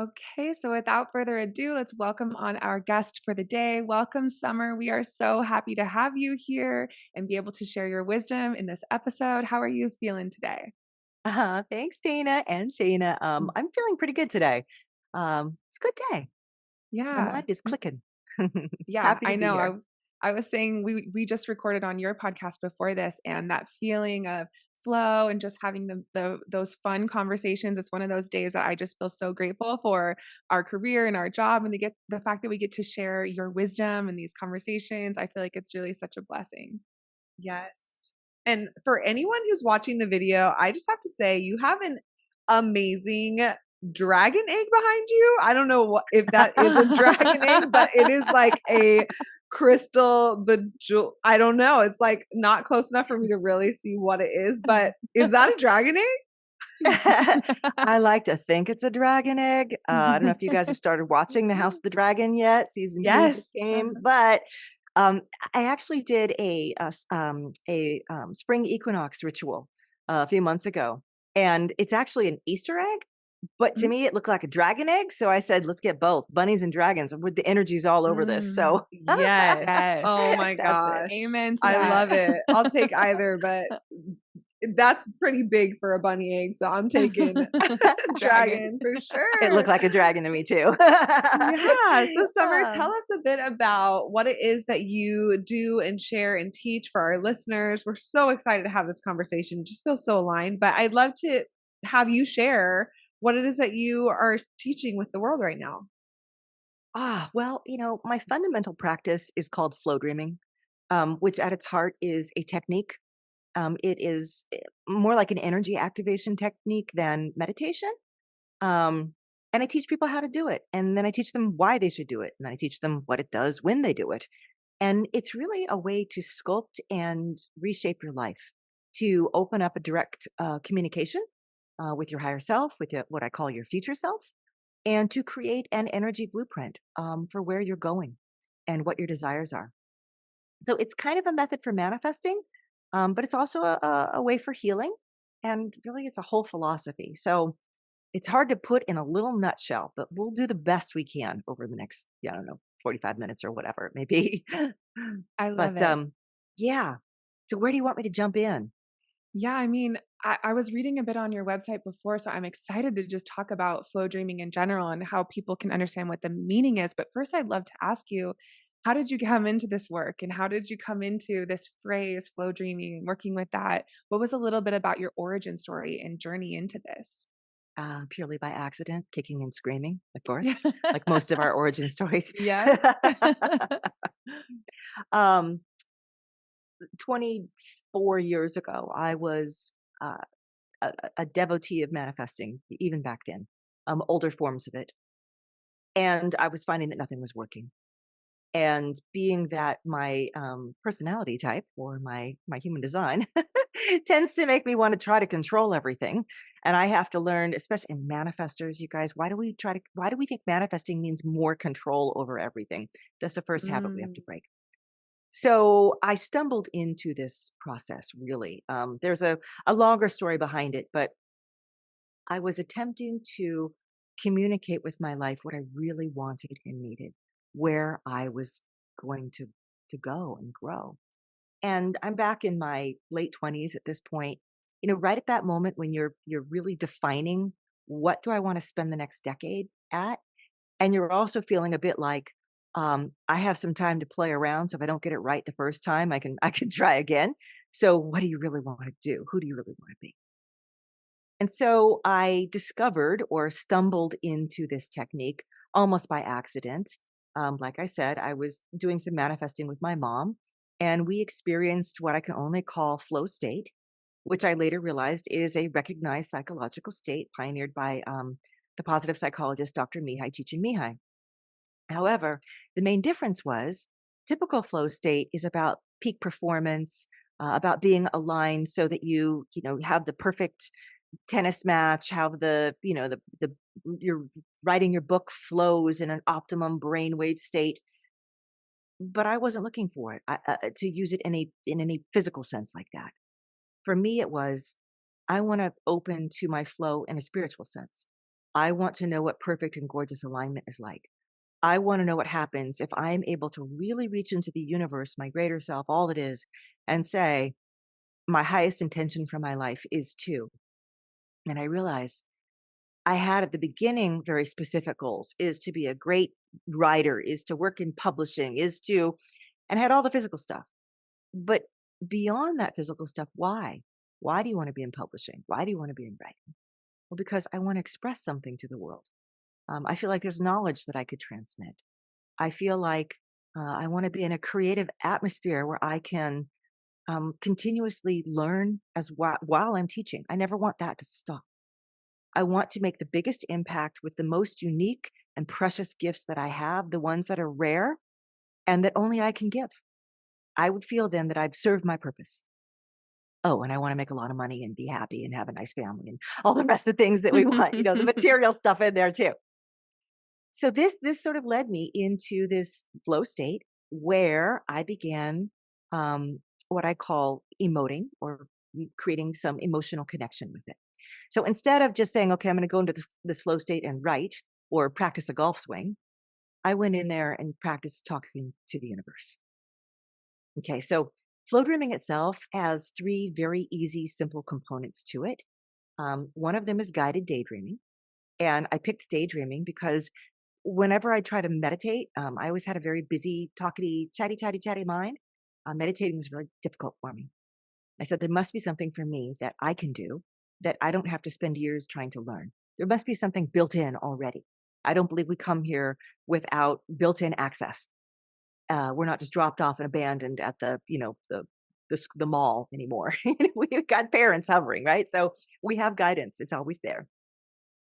Okay, so without further ado, let's welcome on our guest for the day. Welcome, Summer. We are so happy to have you here and be able to share your wisdom in this episode. How are you feeling today? Thanks, Dana and Shayna. Mm. I'm feeling pretty good today. It's a good day. My Yeah. mind is clicking. Yeah, Happy to I be know. I here. was I was saying we just recorded on your podcast before this, and that feeling of flow and just having the those fun conversations. It's one of those days that I just feel so grateful for our career and our job, and the fact that we get to share your wisdom and these conversations. I feel like it's really such a blessing. Yes. And for anyone who's watching the video, I just have to say you have an amazing dragon egg behind you. I don't know what if that is a dragon egg, but it is like a crystal bejewel. I don't know. It's like not close enough for me to really see what it is, but is that a dragon egg? I like to think it's a dragon egg. I don't know if you guys have started watching The House of the Dragon yet. Season 2 just Yes. came, but um, I actually did a spring equinox ritual a few months ago, and it's actually an Easter egg. But to Mm, me, it looked like a dragon egg, so I said, "Let's get both, bunnies and dragons." With the energies all over this, mm, so Yes. Oh yes. my that's it. gosh. Amen to I that. love it. I'll take either, but that's pretty big for a bunny egg, so I'm taking Dragon. dragon for It looked sure. like a dragon to me too. Yeah. So, Summer, Uh, tell us a bit about what it is that you do and share and teach for our listeners. We're so excited to have this conversation. It just feels so aligned, but I'd love to have you share what it is that you are teaching with the world right now. well, my fundamental practice is called Flowdreaming, which at its heart is a technique. It is more like an energy activation technique than meditation. Um, and I teach people how to do it. And then I teach them why they should do it. And then I teach them what it does when they do it. And it's really a way to sculpt and reshape your life, to open up a direct communication with your higher self, with what I call your future self, and to create an energy blueprint for where you're going and what your desires are. So it's kind of a method for manifesting, but it's also a way for healing. And really, it's a whole philosophy. So it's hard to put in a little nutshell, but we'll do the best we can over the next, yeah, I don't know, 45 minutes or whatever it may be. I love But it. yeah. So where do you want me to jump in? Yeah, I mean, I was reading a bit on your website before, so I'm excited to just talk about flow dreaming in general and how people can understand what the meaning is. But first, I'd love to ask you, how did you come into this work and how did you come into this phrase, flow dreaming, and working with that? What was a little bit about your origin story and journey into this? Purely by accident, kicking and screaming, of course, like most of our origin stories. Yes. um, 24 years ago, I was uh, a devotee of manifesting, even back then, older forms of it. And I was finding that nothing was working. And being that my personality type or my human design tends to make me want to try to control everything, and I have to learn, especially in manifestors, you guys, why do we think manifesting means more control over everything? That's the first habit we have to Mm, break. So I stumbled into this process. Really, there's a longer story behind it, but I was attempting to communicate with my life what I really wanted and needed, where I was going to go and grow. And I'm back in my late 20s at this point. Right at that moment when you're really defining what do I want to spend the next decade at, and you're also feeling a bit like I have some time to play around, so if I don't get it right the first time, I can try again. So what do you really want to do? Who do you really want to be? And so I discovered or stumbled into this technique almost by accident. Like I said, I was doing some manifesting with my mom, and we experienced what I can only call flow state, which I later realized is a recognized psychological state pioneered by the positive psychologist Dr. Mihai Csikszentmihalyi. However, the main difference was typical flow state is about peak performance, about being aligned so that you have the perfect tennis match, have the your writing your book flows in an optimum brainwave state. But I wasn't looking for it to use it in any physical sense like that. For me, it was I want to open to my flow in a spiritual sense. I want to know what perfect and gorgeous alignment is like. I want to know what happens if I am able to really reach into the universe, my greater self, all it is, and say, my highest intention for my life is to. And I realized I had at the beginning very specific goals, is to be a great writer, is to work in publishing, is to, and I had all the physical stuff. But beyond that physical stuff, why? Why do you want to be in publishing? Why do you want to be in writing? Well, because I want to express something to the world. I feel like there's knowledge that I could transmit. I feel like I want to be in a creative atmosphere where I can continuously learn while I'm teaching. I never want that to stop. I want to make the biggest impact with the most unique and precious gifts that I have, the ones that are rare and that only I can give. I would feel then that I've served my purpose. Oh, and I want to make a lot of money and be happy and have a nice family and all the rest of the things that we want, the material stuff in there too. So this sort of led me into this flow state where I began what I call emoting or creating some emotional connection with it. So instead of just saying, okay, I'm going to go into this flow state and write or practice a golf swing, I went in there and practiced talking to the universe. Okay, so flow dreaming itself has three very easy, simple components to it. One of them is guided daydreaming. And I picked daydreaming because whenever I try to meditate, I always had a very busy, talkity, chatty mind. Meditating was really difficult for me. I said, there must be something for me that I can do that I don't have to spend years trying to learn. There must be something built in already. I don't believe we come here without built-in access. We're not just dropped off and abandoned at the mall anymore. We've got parents hovering, right? So we have guidance. It's always there.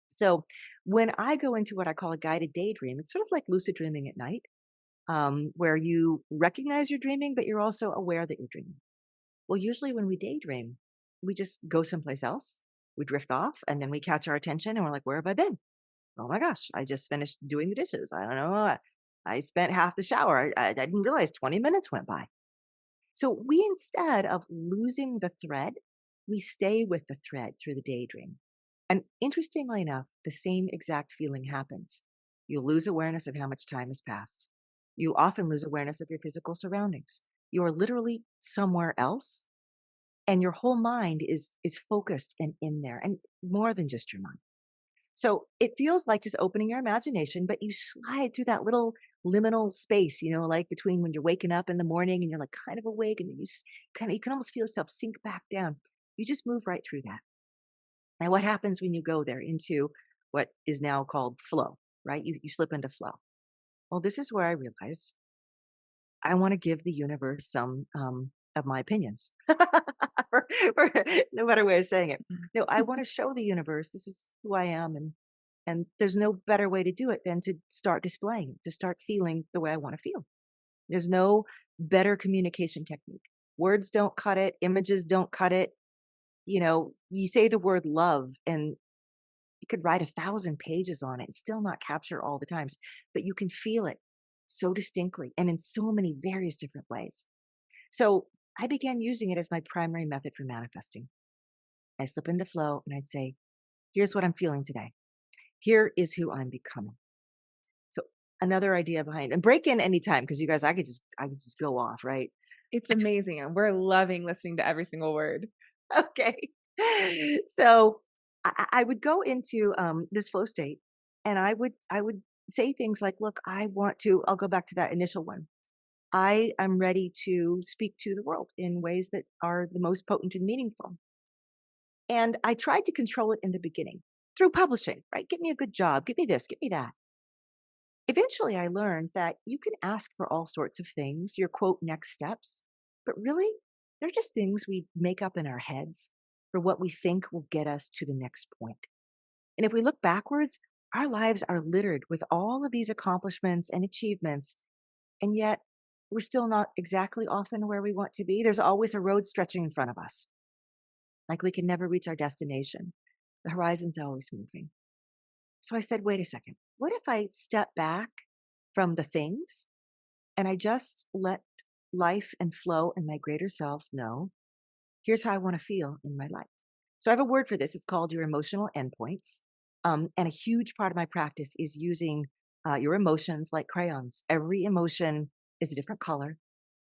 So when I go into what I call a guided daydream, it's sort of like lucid dreaming at night, where you recognize you're dreaming, but you're also aware that you're dreaming. Well, usually when we daydream, we just go someplace else. We drift off and then we catch our attention and we're like, where have I been? Oh my gosh, I just finished doing the dishes. I don't know. I spent half the shower. I didn't realize 20 minutes went by. So we, instead of losing the thread, we stay with the thread through the daydream. And interestingly enough, the same exact feeling happens. You lose awareness of how much time has passed. You often lose awareness of your physical surroundings. You are literally somewhere else, and your whole mind is focused and in there, and more than just your mind. So it feels like just opening your imagination, but you slide through that little liminal space, like between when you're waking up in the morning and you're like kind of awake, and then you can almost feel yourself sink back down. You just move right through that. Now, what happens when you go there into what is now called flow, right? You slip into flow. Well, this is where I realized I want to give the universe some of my opinions. For no better way of saying it. No, I want to show the universe this is who I am, and there's no better way to do it than to start displaying it, to start feeling the way I want to feel. There's no better communication technique. Words don't cut it, images don't cut it. You say the word love and you could write 1,000 pages on it and still not capture all the times, but you can feel it so distinctly and in so many various different ways. So I began using it as my primary method for manifesting. I slip into flow and I'd say, here's what I'm feeling today. Here is who I'm becoming. So another idea behind, and break in anytime, because you guys, I could just go off, right? It's amazing, and we're loving listening to every single word. Okay. So I would go into this flow state and I would say things like, look, I'll go back to that initial one. I am ready to speak to the world in ways that are the most potent and meaningful. And I tried to control it in the beginning through publishing, right? Get me a good job, get me this, get me that. Eventually, I learned that you can ask for all sorts of things, your quote, next steps, but really, they're just things we make up in our heads for what we think will get us to the next point. And if we look backwards, our lives are littered with all of these accomplishments and achievements, and yet we're still not exactly often where we want to be. There's always a road stretching in front of us, like we can never reach our destination. The horizon's always moving. So I said, wait a second. What if I step back from the things and I just let life and flow and my greater self know, here's how I want to feel in my life. So I have a word for this. It's called your emotional endpoints. And a huge part of my practice is using your emotions like crayons. Every emotion is a different color.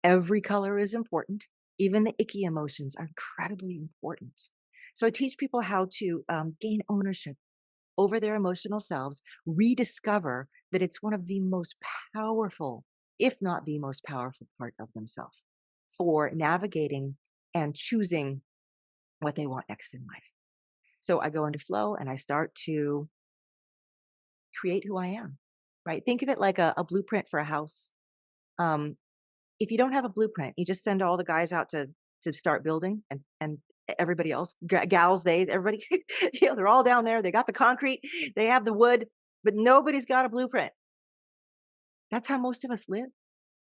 Every color is important. Even the icky emotions are incredibly important. So I teach people how to gain ownership over their emotional selves, rediscover that it's one of the most powerful, if not the most powerful part of themselves for navigating and choosing what they want next in life. So I go into flow and I start to create who I am, right? Think of it like a blueprint for a house. Um, if you don't have a blueprint, you just send all the guys out to start building, and everybody else, gals, they, everybody, they're all down there. They got the concrete, they have the wood, but nobody's got a blueprint. That's how most of us live.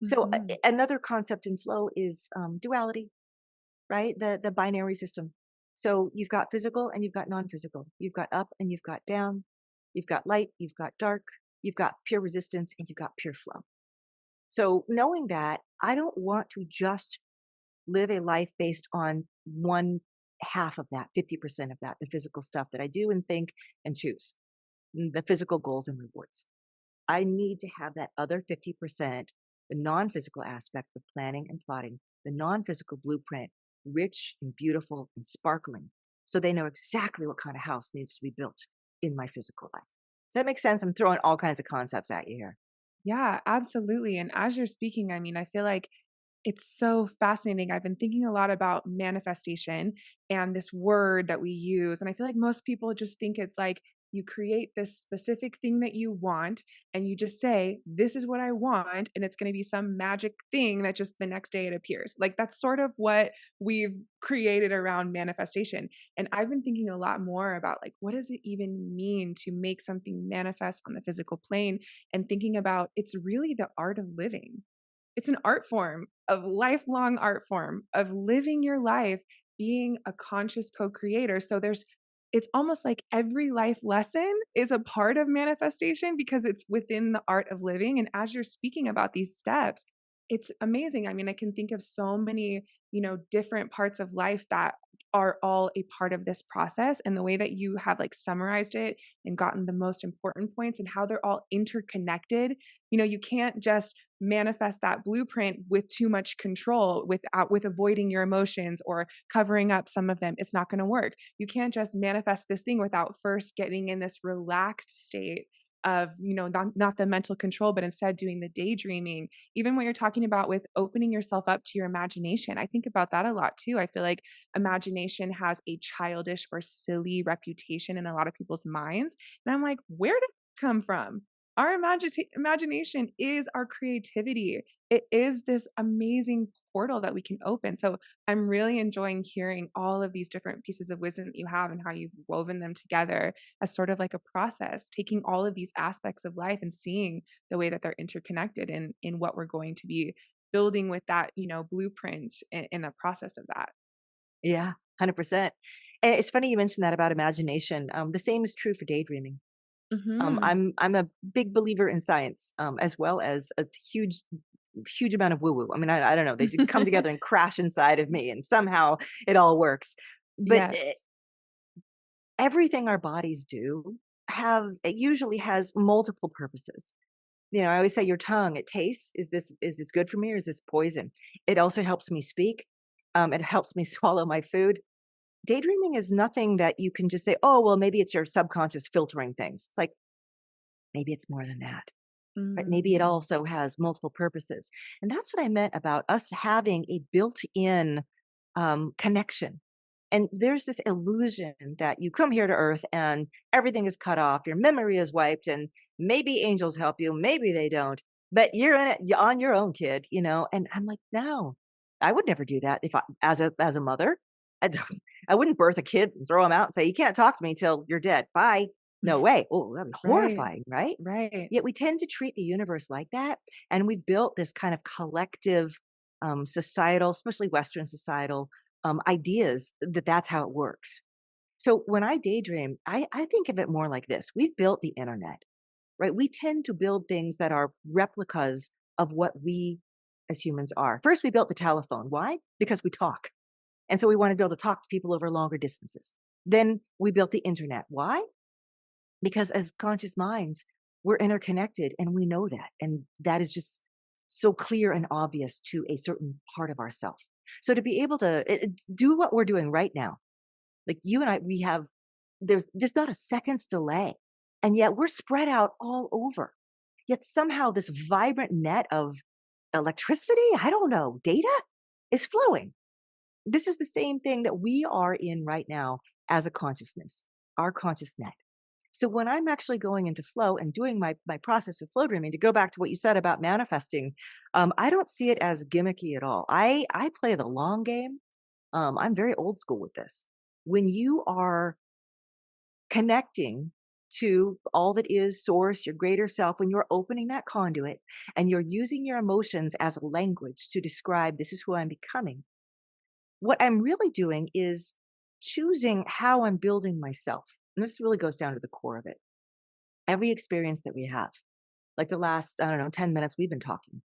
So Mhm. another concept in flow is duality, right? The binary system. So you've got physical and you've got non-physical. You've got up and you've got down. You've got light, you've got dark, you've got pure resistance, and you've got pure flow. So knowing that, I don't want to just live a life based on one half of that, 50% of that, the physical stuff that I do and think and choose, the physical goals and rewards. I need to have that other 50%, the non-physical aspect of planning and plotting, the non-physical blueprint, rich and beautiful and sparkling, so they know exactly what kind of house needs to be built in my physical life. Does that make sense? I'm throwing all kinds of concepts at you here. Yeah, absolutely. And as you're speaking, I feel like it's so fascinating. I've been thinking a lot about manifestation and this word that we use. And I feel like most people just think it's like you create this specific thing that you want and you just say, this is what I want. And it's going to be some magic thing that just the next day it appears. Like that's sort of what we've created around manifestation. And I've been thinking a lot more about like, what does it even mean to make something manifest on the physical plane? And thinking about it's really the art of living. It's an art form, of lifelong art form of living your life, being a conscious co-creator. So it's almost like every life lesson is a part of manifestation because it's within the art of living. And as you're speaking about these steps, it's amazing. I can think of so many, different parts of life that are all a part of this process and the way that you have like summarized it and gotten the most important points and how they're all interconnected. You can't just manifest that blueprint with too much control with avoiding your emotions or covering up some of them. It's not going to work. You can't just manifest this thing without first getting in this relaxed state of not the mental control, but instead doing the daydreaming. Even what you're talking about with opening yourself up to your imagination, I think about that a lot too. I feel like imagination has a childish or silly reputation in a lot of people's minds, and I'm like, where did it come from? Our imagination is our creativity. It is this amazing portal that we can open. So I'm really enjoying hearing all of these different pieces of wisdom that you have and how you've woven them together as sort of like a process, taking all of these aspects of life and seeing the way that they're interconnected in what we're going to be building with that, blueprint in the process of that. Yeah, 100%. And it's funny you mentioned that about imagination. The same is true for daydreaming. Mhm. I'm a big believer in science, as well as a huge amount of woo woo. I mean, I don't know. They come together and crash inside of me, and somehow it all works. But Yes. everything our bodies do it usually has multiple purposes. I always say your tongue, it tastes. Is this good for me or is this poison? It also helps me speak. It helps me swallow my food. Daydreaming is nothing that you can just say, oh, well, maybe it's your subconscious filtering things. It's like, maybe it's more than that. But maybe it Mm. also has multiple purposes. And that's what I meant about us having a built-in connection. And there's this illusion that you come here to Earth and everything is cut off, your memory is wiped, and maybe angels help you, maybe they don't. But you're in it on your own, kid. And I'm like, no, I would never do that if as a mother. I, don't- I wouldn't birth a kid and throw him out and say, you can't talk to me till you're dead. Bye. No way. Oh, that'd be Right. horrifying, right? Right. Yet we tend to treat the universe like that. And we built this kind of collective societal, especially Western societal ideas that that's how it works. So when I daydream, I think of it more like this. We've built the internet, right? We tend to build things that are replicas of what we as humans are. First, we built the telephone. Why? Because we talk. And so we want to be able to talk to people over longer distances. Then we built the internet. Why? because as conscious minds, we're interconnected and we know that. And that is just so clear and obvious to a certain part of ourself. So to be able to do what we're doing right now, like you and I, we have, there's not a second's delay. And yet we're spread out all over. Yet somehow this vibrant net of electricity, I don't know, data is flowing. This is the same thing that we are in right now as a consciousness, our conscious net. So when I'm actually going into flow and doing my process of flow dreaming, to go back to what you said about manifesting, I don't see it as gimmicky at all. I play the long game. I'm very old school with this. When you are connecting to all that is source, your greater self, when you're opening that conduit and you're using your emotions as a language to describe this is who I'm becoming, what I'm really doing is choosing how I'm building myself. And this really goes down to the core of it. Every experience that we have, like the last, I don't know, 10 minutes we've been talking,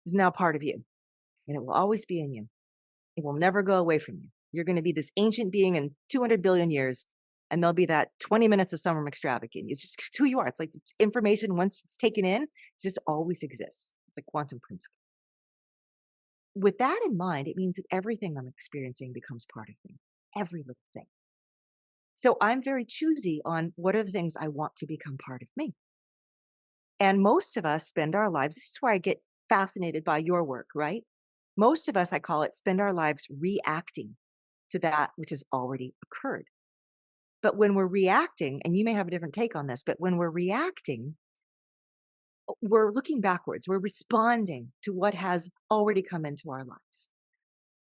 is now part of you. And it will always be in you. It will never go away from you. You're going to be this ancient being in 200 billion years, and there'll be that 20 minutes of summer McStravick in you. It's just who you are. It's like information, once it's taken in, it just always exists. It's like quantum principle. With that in mind, it means that everything I'm experiencing becomes part of me, every little thing. So I'm very choosy on what are the things I want to become part of me. And most of us spend our lives, this is where I get fascinated by your work, right? Most of us, I call it, spend our lives reacting to that which has already occurred. But when we're reacting, and you may have a different take on this, but when we're reacting, we're looking backwards. We're responding to what has already come into our lives.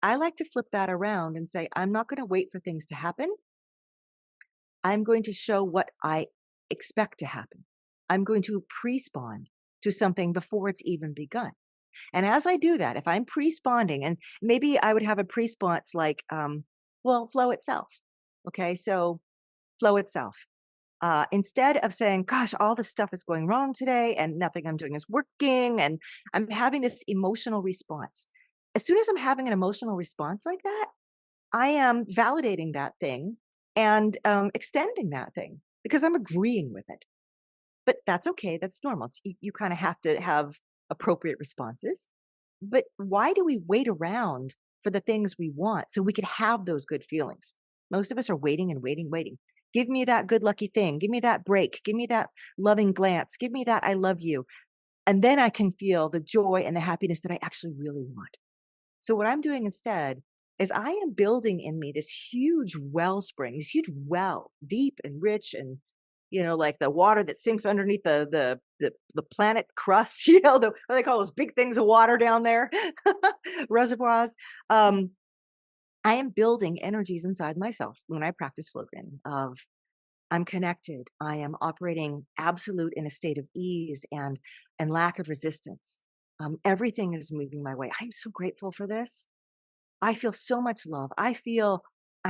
I like to flip that around and say, I'm not going to wait for things to happen. I'm going to show what I expect to happen. I'm going to pre-spawn to something before it's even begun. And as I do that, if I'm pre-spawning, and maybe I would have a pre-response like, flow itself. Okay, so flow itself. Instead of saying, gosh, all this stuff is going wrong today and nothing I'm doing is working, and I'm having this emotional response. As soon as I'm having an emotional response like that, I am validating that thing and extending that thing because I'm agreeing with it. But that's okay. That's normal. You kind of have to have appropriate responses. But why do we wait around for the things we want so we could have those good feelings? Most of us are waiting and waiting, waiting. Give me that good lucky thing. Give me that break. Give me that loving glance. Give me that I love you. And then I can feel the joy and the happiness that I actually really want. So what I'm doing instead is I am building in me this huge wellspring, this huge well, deep and rich, and like the water that sinks underneath the planet crust. What they call those big things of water down there, reservoirs. I am building energies inside myself when I practice flow-dreaming of I'm connected. I am operating absolute in a state of ease and lack of resistance. Everything is moving my way. I'm so grateful for this. I feel so much love. I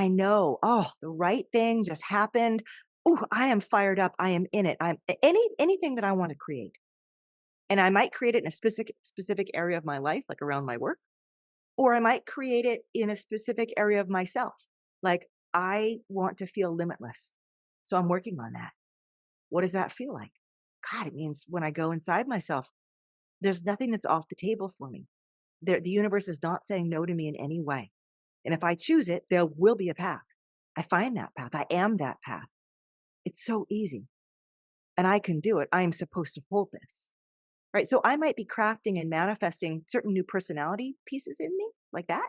know, oh, the right thing just happened. Oh, I am fired up. I am in it. I'm anything that I want to create. And I might create it in a specific area of my life, like around my work, or I might create it in a specific area of myself. Like I want to feel limitless. So I'm working on that. What does that feel like? God, it means when I go inside myself, there's nothing that's off the table for me. The universe is not saying no to me in any way. And if I choose it, there will be a path. I find that path. I am that path. It's so easy. And I can do it. I am supposed to hold this. Right. So I might be crafting and manifesting certain new personality pieces in me like that.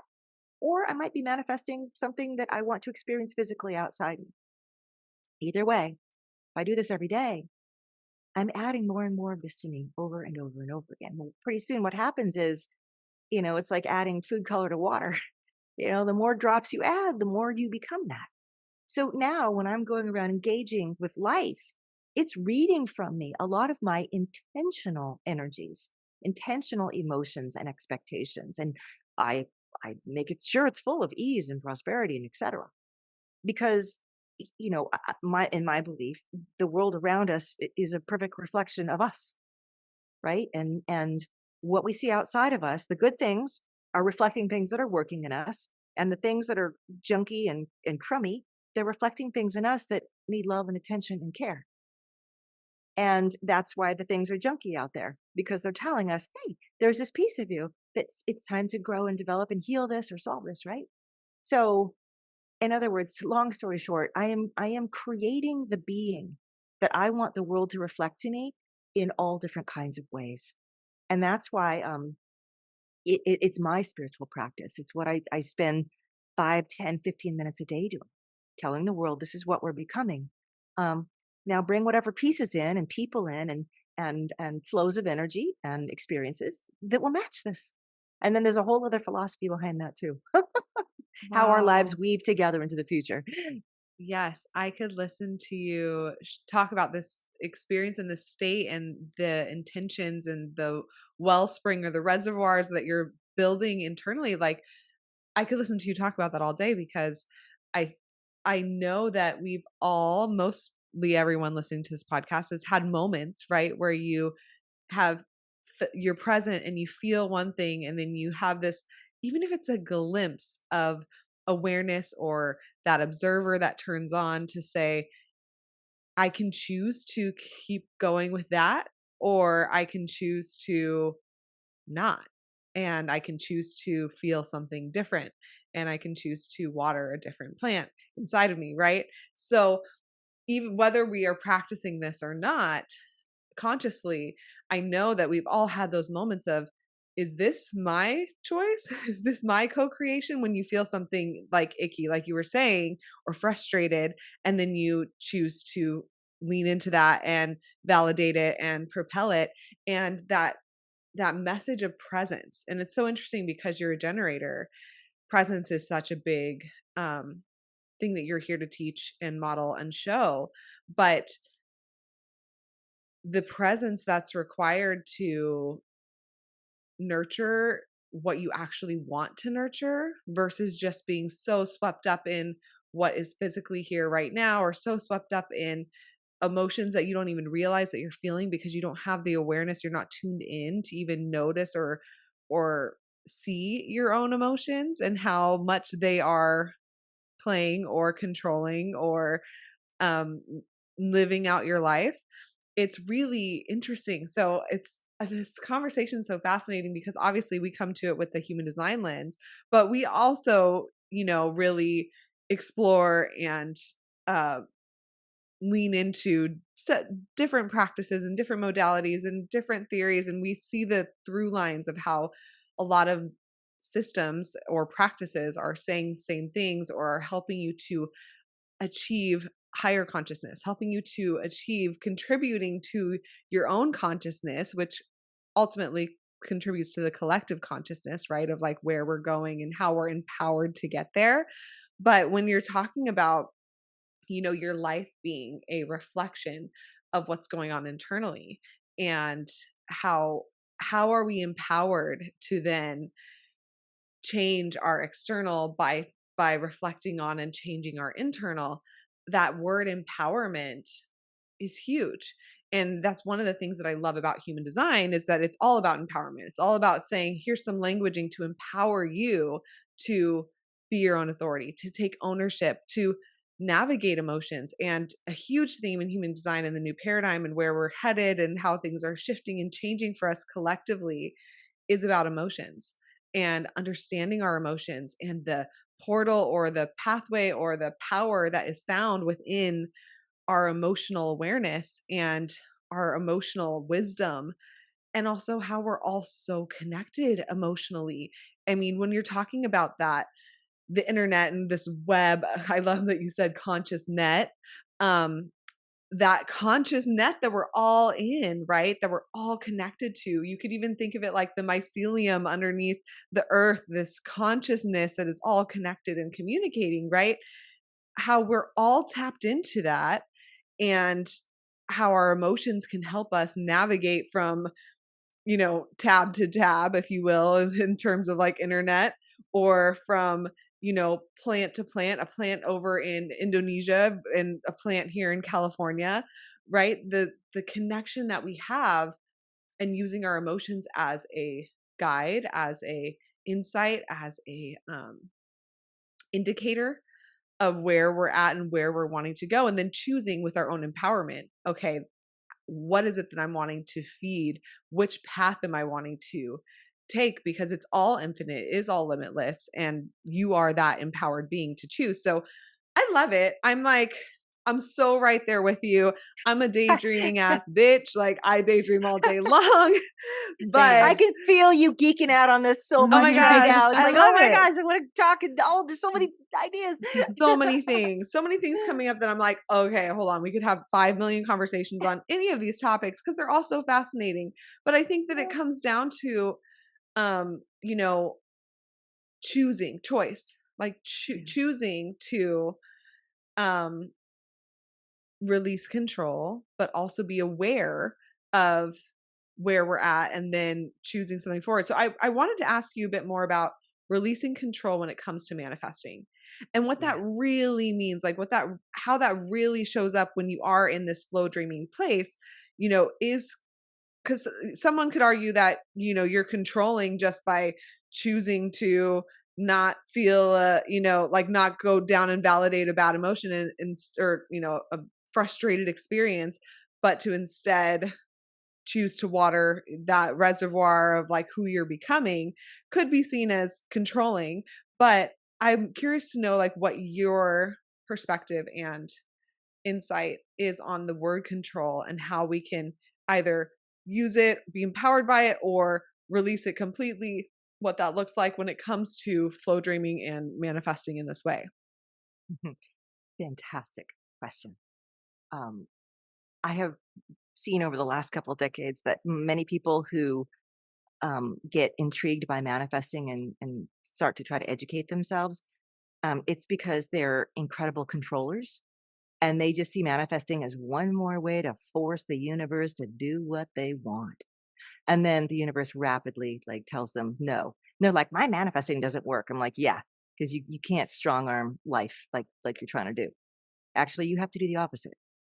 Or I might be manifesting something that I want to experience physically outside me. Either way, if I do this every day, I'm adding more and more of this to me over and over and over again. Well, pretty soon what happens is, it's like adding food color to water. The more drops you add, the more you become that. So now when I'm going around engaging with life, it's reading from me a lot of my intentional energies, intentional emotions and expectations. And I make it sure it's full of ease and prosperity and etc. Because in my belief, the world around us is a perfect reflection of us, right? And what we see outside of us, the good things are reflecting things that are working in us, and the things that are junky and crummy, they're reflecting things in us that need love and attention and care. And that's why the things are junky out there, because they're telling us, hey, there's this piece of you that's it's time to grow and develop and heal this or solve this, right? So in other words, long story short, I am creating the being that I want the world to reflect to me in all different kinds of ways. And that's why it's my spiritual practice. It's what I spend 5, 10, 15 minutes a day doing, telling the world this is what we're becoming. Um, Now bring whatever pieces in and people in and flows of energy and experiences that will match this. And then there's a whole other philosophy behind that too. How our lives Wow. weave together into the future. Yes, I could listen to you talk about this experience and the state and the intentions and the wellspring or the reservoirs that you're building internally. Like, I could listen to you talk about that all day because I I know that we've all, mostly everyone listening to this podcast, has had moments, right, where you have you're present and you feel one thing, and then you have this, even if it's a glimpse of awareness or that observer that turns on to say, I can choose to keep going with that, or I can choose to not. And I can choose to feel something different, and I can choose to water a different plant inside of me, right? So, even whether we are practicing this or not consciously, I know that we've all had those moments of, is this my choice? Is this my co-creation? When you feel something like icky, like you were saying, or frustrated, and then you choose to lean into that and validate it and propel it. And that message of presence. And it's so interesting because you're a generator. Presence is such a big thing that you're here to teach and model and show. But the presence that's required to nurture what you actually want to nurture versus just being so swept up in what is physically here right now, or so swept up in emotions that you don't even realize that you're feeling because you don't have the awareness, you're not tuned in to even notice or see your own emotions and how much they are playing or controlling or um living out your life. It's really interesting. So it's this conversation is so fascinating because obviously we come to it with the human design lens, but we also, really explore and uh lean into different practices and different modalities and different theories, and we see the through lines of how a lot of systems or practices are saying the same things or are helping you to achieve higher consciousness, helping you to achieve contributing to your own consciousness, which ultimately contributes to the collective consciousness, right? Of like where we're going and how we're empowered to get there. But when you're talking about, your life being a reflection of what's going on internally, and how are we empowered to then change our external by reflecting on and changing our internal. That word empowerment is huge. And that's one of the things that I love about human design, is that it's all about empowerment. It's all about saying, here's some languaging to empower you to be your own authority, to take ownership, to navigate emotions. And a huge theme in human design and the new paradigm and where we're headed and how things are shifting and changing for us collectively is about emotions and understanding our emotions and the portal or the pathway or the power that is found within our emotional awareness and our emotional wisdom, and also how we're all so connected emotionally. I mean, when you're talking about that, the internet and this web, I love that you said conscious net. Um, that conscious net that we're all in, right? That we're all connected to. You could even think of it like the mycelium underneath the earth, this consciousness that is all connected and communicating, right? How we're all tapped into that, and how our emotions can help us navigate from, tab to tab, if you will, in terms of like internet, or from, plant to plant, a plant over in Indonesia and a plant here in California, right? The connection that we have, and using our emotions as a guide, as a insight, as a indicator of where we're at and where we're wanting to go, and then choosing with our own empowerment. Okay, what is it that I'm wanting to feed? Which path am I wanting to take? Because it's all infinite, it is all limitless, and you are that empowered being to choose. So I love it. I'm so right there with you. I'm a daydreaming ass bitch. Like I daydream all day long. I But Same. can feel you geeking out on this so oh my much right gosh, now. It's I like, oh love my it. gosh, I want to talk and oh, there's so many ideas. So many things coming up that I'm like, okay, hold on. We could have 5 million conversations on any of these topics because they're all so fascinating. But I think that it comes down to, you know, choosing choice, like Yeah, choosing to, um, release control, but also be aware of where we're at and then choosing something forward. So I wanted to ask you a bit more about releasing control when it comes to manifesting and what that yeah, really means, like what that, how that really shows up when you are in this flow dreaming place, is because someone could argue that, you're controlling just by choosing to not feel, like not go down and validate a bad emotion and or, a frustrated experience, but to instead choose to water that reservoir of like who you're becoming could be seen as controlling. But I'm curious to know like what your perspective and insight is on the word control and how we can either use it, be empowered by it, or release it completely, what that looks like when it comes to flow dreaming and manifesting in this way. Mhm. Fantastic question. Um, I have seen over the last couple of decades that many people who get intrigued by manifesting and start to try to educate themselves, it's because they're incredible controllers and they just see manifesting as one more way to force the universe to do what they want. And then the universe rapidly like tells them no. And they're like, my manifesting doesn't work. I'm like, yeah, because you can't strong arm life like you're trying to do. Actually, you have to do the opposite.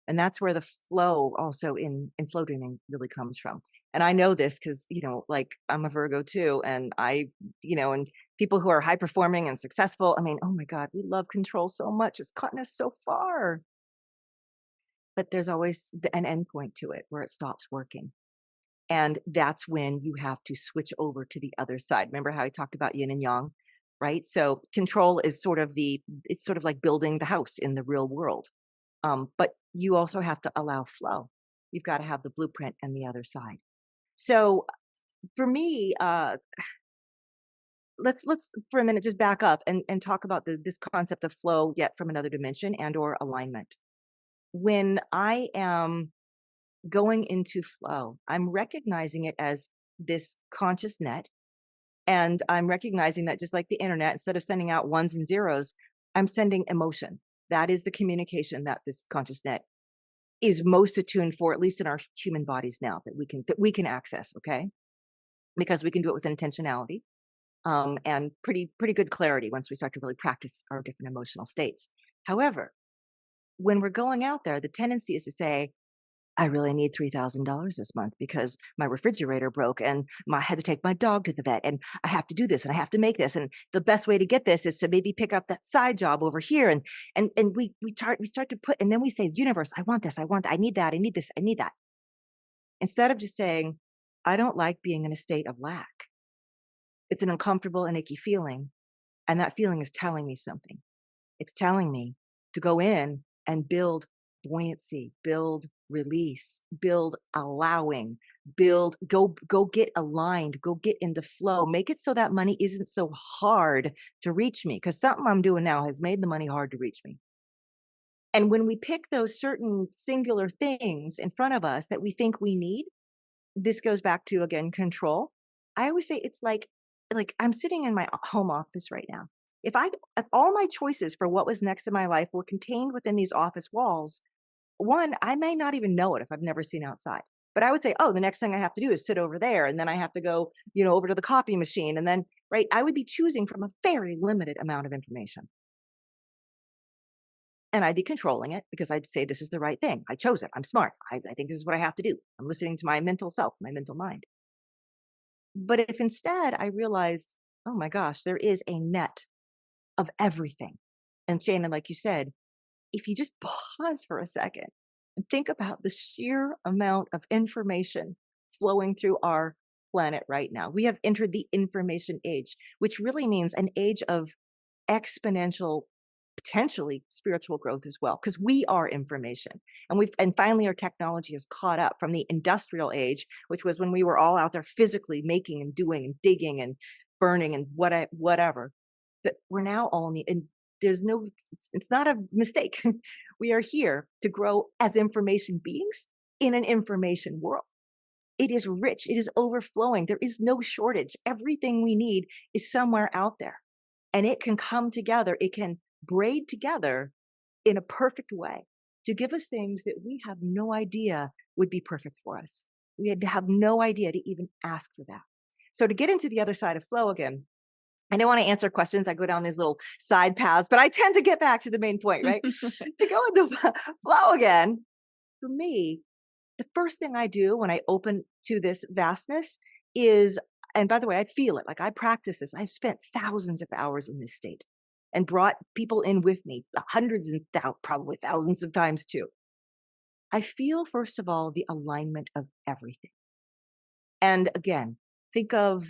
And that's where the flow also in flow dreaming really comes from. And I know this because, like I'm a Virgo too. And and people who are high performing and successful, I mean, oh my God, we love control so much. It's gotten us so far. But there's always an end point to it where it stops working. And that's when you have to switch over to the other side. Remember how I talked about yin and yang, right? So control is it's sort of like building the house in the real world. But you also have to allow flow. You've got to have the blueprint and the other side. So for me, let's for a minute just back up and talk about this concept of flow yet from another dimension and or alignment. When I am going into flow, I'm recognizing it as this conscious net. And I'm recognizing that just like the internet, instead of sending out ones and zeros, I'm sending emotion. That is the communication that this conscious net is most attuned for, at least in our human bodies now, that we can access, okay? Because we can do it with intentionality, and pretty good clarity once we start to really practice our different emotional states. However, when we're going out there, the tendency is to say, I really need $3,000 this month because my refrigerator broke and I had to take my dog to the vet and I have to do this and I have to make this. And the best way to get this is to maybe pick up that side job over here. And we start to put, and then we say, universe, I want this, I want that, I need that, I need this, I need that. Instead of just saying, I don't like being in a state of lack. It's an uncomfortable and icky feeling. And that feeling is telling me something. It's telling me to go in and build buoyancy, build release, build allowing, go get aligned, go get into flow. Make it so that money isn't so hard to reach me because something I'm doing now has made the money hard to reach me. And when we pick those certain singular things in front of us that we think we need, this goes back to again control. I always say it's like I'm sitting in my home office right now. If all my choices for what was next in my life were contained within these office walls, one, I may not even know it if I've never seen outside. But I would say, oh, the next thing I have to do is sit over there, and then I have to go, over to the copy machine, and then right, I would be choosing from a very limited amount of information. And I'd be controlling it because I'd say, this is the right thing. I chose it. I'm smart. I think this is what I have to do. I'm listening to my mental self, my mental mind. But if instead I realized, oh my gosh, there is a net of everything. And Shannon, like you said, if you just pause for a second And think about the sheer amount of information flowing through our planet right now. We have entered the information age, which really means an age of exponential, potentially spiritual growth as well, because we are information. And finally our technology has caught up from the industrial age, which was when we were all out there physically making and doing and digging and burning and whatever. But we're now all in the and there's no it's not a mistake. We are here to grow as information beings in an information world. It is rich, it is overflowing. There is no shortage. Everything we need is somewhere out there. And it can come together, it can braid together in a perfect way to give us things that we have no idea would be perfect for us. We had to have no idea to even ask for that. So to get into the other side of flow again, I don't want to answer questions. I go down these little side paths, but I tend to get back to the main point, right? To go into flow again, for me, the first thing I do when I open to this vastness is, and by the way, I feel it. Like I practice this. I've spent thousands of hours in this state and brought people in with me, hundreds and probably thousands of times too. I feel, first of all, the alignment of everything. And again, think of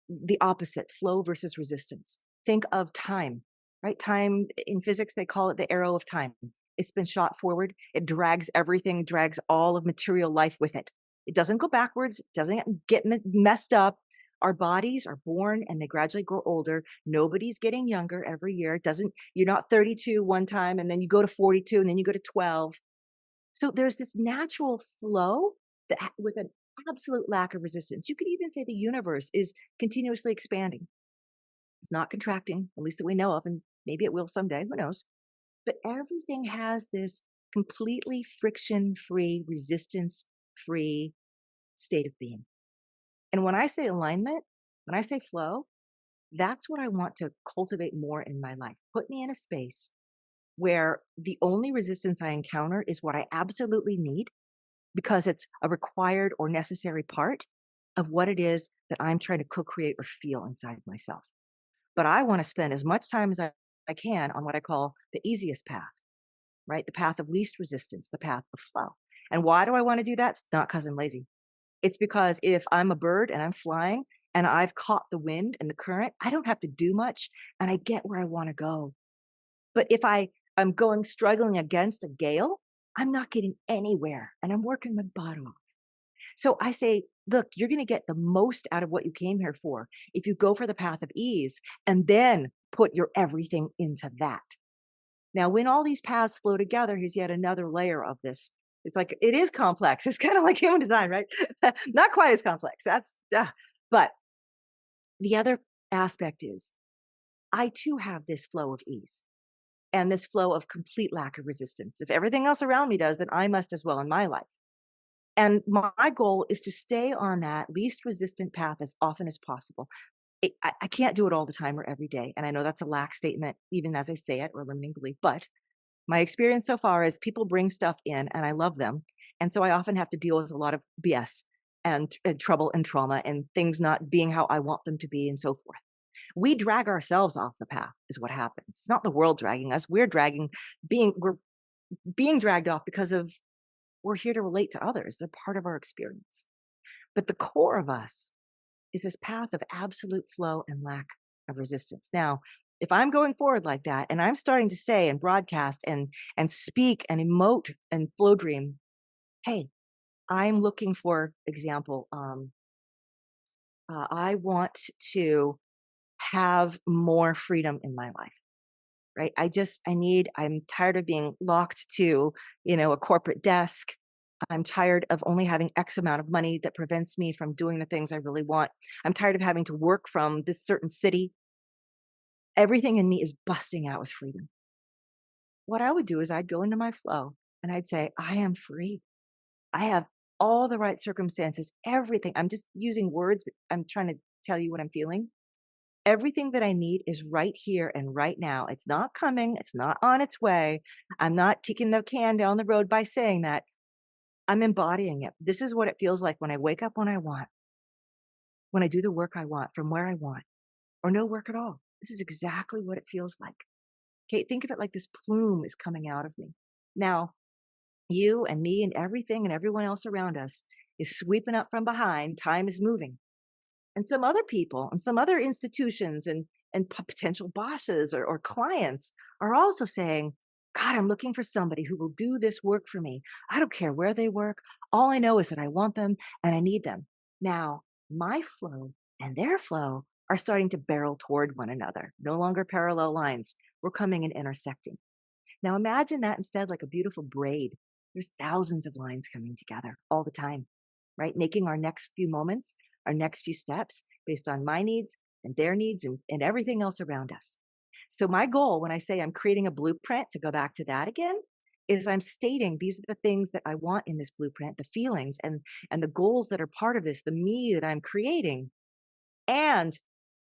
the opposite, flow versus resistance. Think of time, right? Time in physics, they call it the arrow of time. It's been shot forward. It drags everything, drags all of material life with it. It doesn't go backwards, it doesn't get messed up. Our bodies are born and they gradually grow older. Nobody's getting younger every year. It doesn't, you're not 32 one time and then you go to 42 and then you go to 12. So there's this natural flow that with an absolute lack of resistance. You could even say the universe is continuously expanding. It's not contracting, at least that we know of, and maybe it will someday, who knows? But everything has this completely friction-free, resistance-free state of being. And when I say alignment, when I say flow, that's what I want to cultivate more in my life. Put me in a space where the only resistance I encounter is what I absolutely need because it's a required or necessary part of what it is that I'm trying to co-create or feel inside myself. But I want to spend as much time as I can on what I call the easiest path, right? The path of least resistance, the path of flow. And why do I want to do that? It's not because I'm lazy. It's because if I'm a bird and I'm flying and I've caught the wind and the current, I don't have to do much and I get where I want to go. But if I'm struggling against a gale, I'm not getting anywhere and I'm working my butt off. So I say, look, you're going to get the most out of what you came here for if you go for the path of ease and then put your everything into that. Now, when all these paths flow together, here's yet another layer of this. It's like, it is complex. It's kind of like human design, right? Not quite as complex. But the other aspect is I too have this flow of ease and this flow of complete lack of resistance. If everything else around me does, then I must as well in my life. And my goal is to stay on that least resistant path as often as possible. I can't do it all the time or every day. And I know that's a lax statement, even as I say it, or a limiting belief. But my experience so far is people bring stuff in and I love them. And so I often have to deal with a lot of BS and trouble and trauma and things not being how I want them to be and so forth. We drag ourselves off the path is what happens. It's not the world dragging us. We're being dragged off because of we're here to relate to others. They're part of our experience. But the core of us is this path of absolute flow and lack of resistance. Now, if I'm going forward like that and I'm starting to say and broadcast and speak and emote and flow dream, hey, I'm looking for example. I want to have more freedom in my life, right? I'm tired of being locked to, a corporate desk. I'm tired of only having X amount of money that prevents me from doing the things I really want. I'm tired of having to work from this certain city. Everything in me is busting out with freedom. What I would do is I'd go into my flow and I'd say, I am free. I have all the right circumstances, everything. I'm just using words, but I'm trying to tell you what I'm feeling. Everything that I need is right here and right now. It's not coming. It's not on its way. I'm not kicking the can down the road by saying that. I'm embodying it. This is what it feels like when I wake up when I want, when I do the work I want from where I want, or no work at all. This is exactly what it feels like. Okay, think of it like this plume is coming out of me. Now, You and me and everything and everyone else around us is sweeping up from behind. Time is moving. And some other people and some other institutions and potential bosses or clients are also saying, God, I'm looking for somebody who will do this work for me. I don't care where they work. All I know is that I want them and I need them. Now, my flow and their flow are starting to barrel toward one another, no longer parallel lines. We're coming and intersecting. Now, imagine that instead like a beautiful braid. There's thousands of lines coming together all the time, right? Making our next few moments, our next few steps based on my needs and their needs and everything else around us. So, my goal when I say I'm creating a blueprint, to go back to that again, is I'm stating these are the things that I want in this blueprint, the feelings and the goals that are part of this, the me that I'm creating. And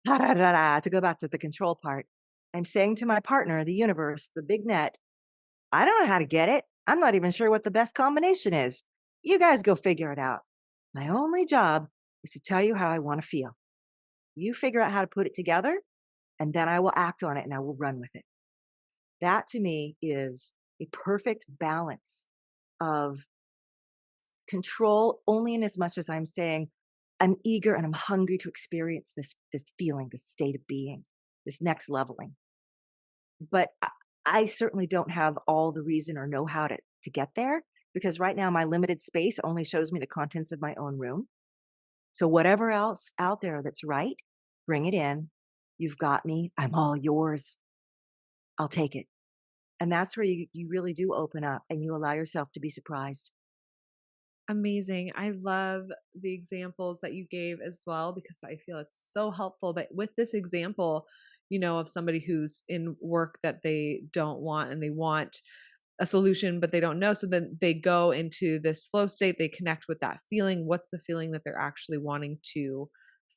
to go back to the control part, I'm saying to my partner, the universe, the big net, I don't know how to get it. I'm not even sure what the best combination is. You guys go figure it out. My only job is to tell you how I want to feel. You figure out how to put it together, and then I will act on it and I will run with it. That to me is a perfect balance of control, only in as much as I'm saying, I'm eager and I'm hungry to experience this feeling, this state of being, this next leveling. But I certainly don't have all the reason or know how to get there, because right now my limited space only shows me the contents of my own room. So whatever else out there that's right, bring it in. You've got me. I'm all yours. I'll take it. And that's where you really do open up and you allow yourself to be surprised. Amazing. I love the examples that you gave as well because I feel it's so helpful. But with this example, of somebody who's in work that they don't want and they want a solution, but they don't know. So then they go into this flow state, they connect with that feeling. What's the feeling that they're actually wanting to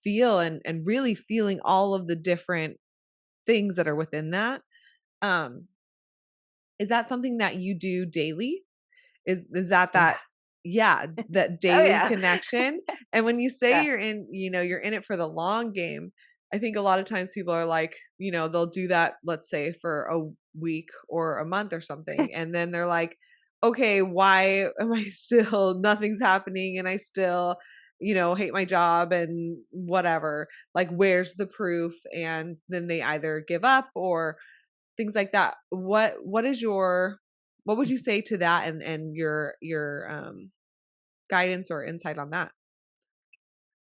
feel and really feeling all of the different things that are within that. Um, is that something that you do daily? Is that Yeah. yeah, that Oh daily yeah. connection? And when you say Yeah. you're in it for the long game, I think a lot of times people are like, they'll do that, let's say, for a week or a month or something, and then they're like, "Okay, why am I still nothing's happening and I still, hate my job and whatever. Like, where's the proof?" And then they either give up or things like that. What would you say to that and your guidance or insight on that?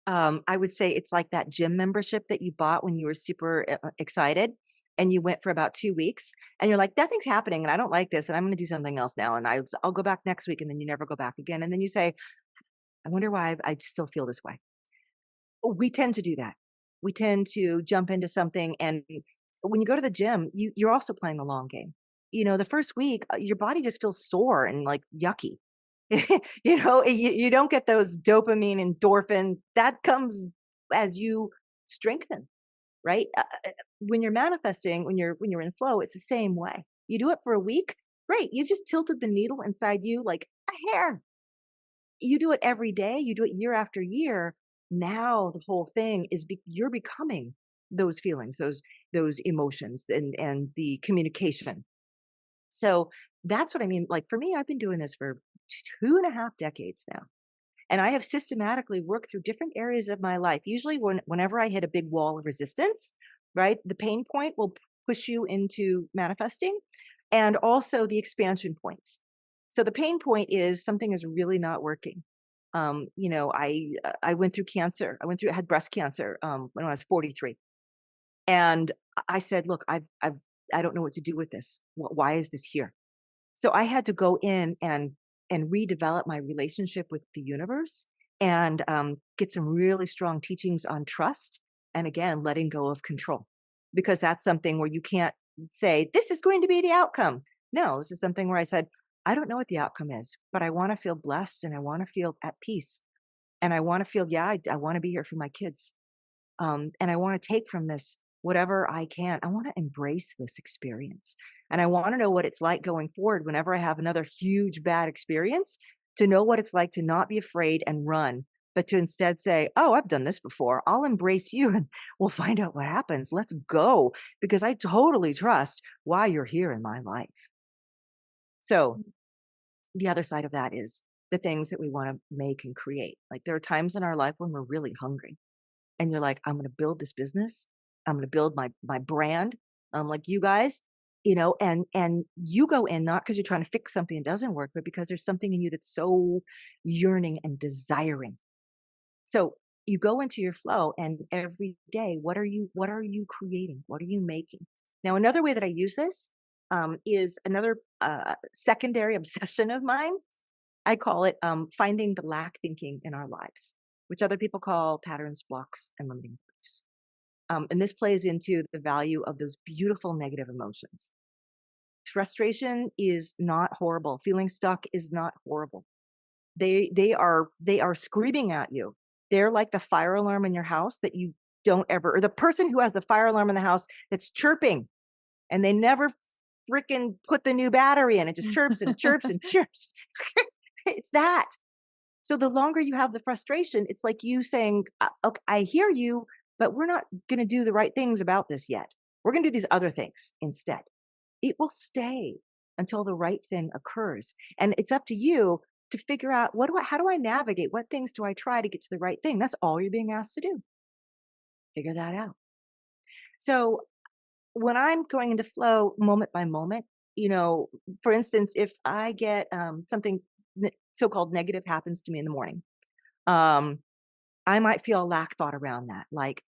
I would say it's like that gym membership that you bought when you were super excited and you went for about 2 weeks and you're like, nothing's happening and I don't like this and I'm going to do something else now. And I'll go back next week. And then you never go back again. And then you say, I wonder why I still feel this way. We tend to do that. We tend to jump into something. And when you go to the gym, you're also playing the long game. The first week, your body just feels sore and like yucky. You don't get those dopamine, endorphin. That comes as you strengthen, right? When you're manifesting, when you're in flow, it's the same way. You do it for a week, great. You've just tilted the needle inside you like a hair. You do it every day. You do it year after year. Now the whole thing is you're becoming those feelings, those emotions, and the communication. So that's what I mean. Like for me, I've been doing this for 2.5 decades now. And I have systematically worked through different areas of my life. Usually whenever I hit a big wall of resistance, right? The pain point will push you into manifesting and also the expansion points. So the pain point is something is really not working. I went through cancer. I had breast cancer when I was 43. And I said, look, I don't know what to do with this. Why is this here? So I had to go in and redevelop my relationship with the universe and get some really strong teachings on trust and again letting go of control, because that's something where you can't say this is going to be the outcome. No, this is something where I said I don't know what the outcome is, but I want to feel blessed and I want to feel at peace and I want to feel I want to be here for my kids, and I want to take from this whatever I can. I want to embrace this experience. And I want to know what it's like going forward whenever I have another huge bad experience, to know what it's like to not be afraid and run, but to instead say, oh, I've done this before. I'll embrace you and we'll find out what happens. Let's go. Because I totally trust why you're here in my life. So the other side of that is the things that we want to make and create. Like there are times in our life when we're really hungry and you're like, I'm going to build this business. I'm going to build my brand. Like you guys, and you go in not because you're trying to fix something that doesn't work, but because there's something in you that's so yearning and desiring. So you go into your flow, and every day, what are you creating? What are you making? Now, another way that I use this is another secondary obsession of mine. I call it finding the lack thinking in our lives, which other people call patterns, blocks, and limiting beliefs. And this plays into the value of those beautiful negative emotions. Frustration is not horrible. Feeling stuck is not horrible. They are screaming at you. They're like the fire alarm in your house that you don't ever, or the person who has the fire alarm in the house that's chirping and they never freaking put the new battery in. It just chirps and chirps and chirps. It's that. So the longer you have the frustration, it's like you saying, okay, I hear you, but we're not going to do the right things about this yet. We're going to do these other things instead. It will stay until the right thing occurs. And it's up to you to figure out how do I navigate? What things do I try to get to the right thing? That's all you're being asked to do. Figure that out. So when I'm going into flow moment by moment, for instance, if I get something so-called negative happens to me in the morning, um, I might feel a lack thought around that. Like,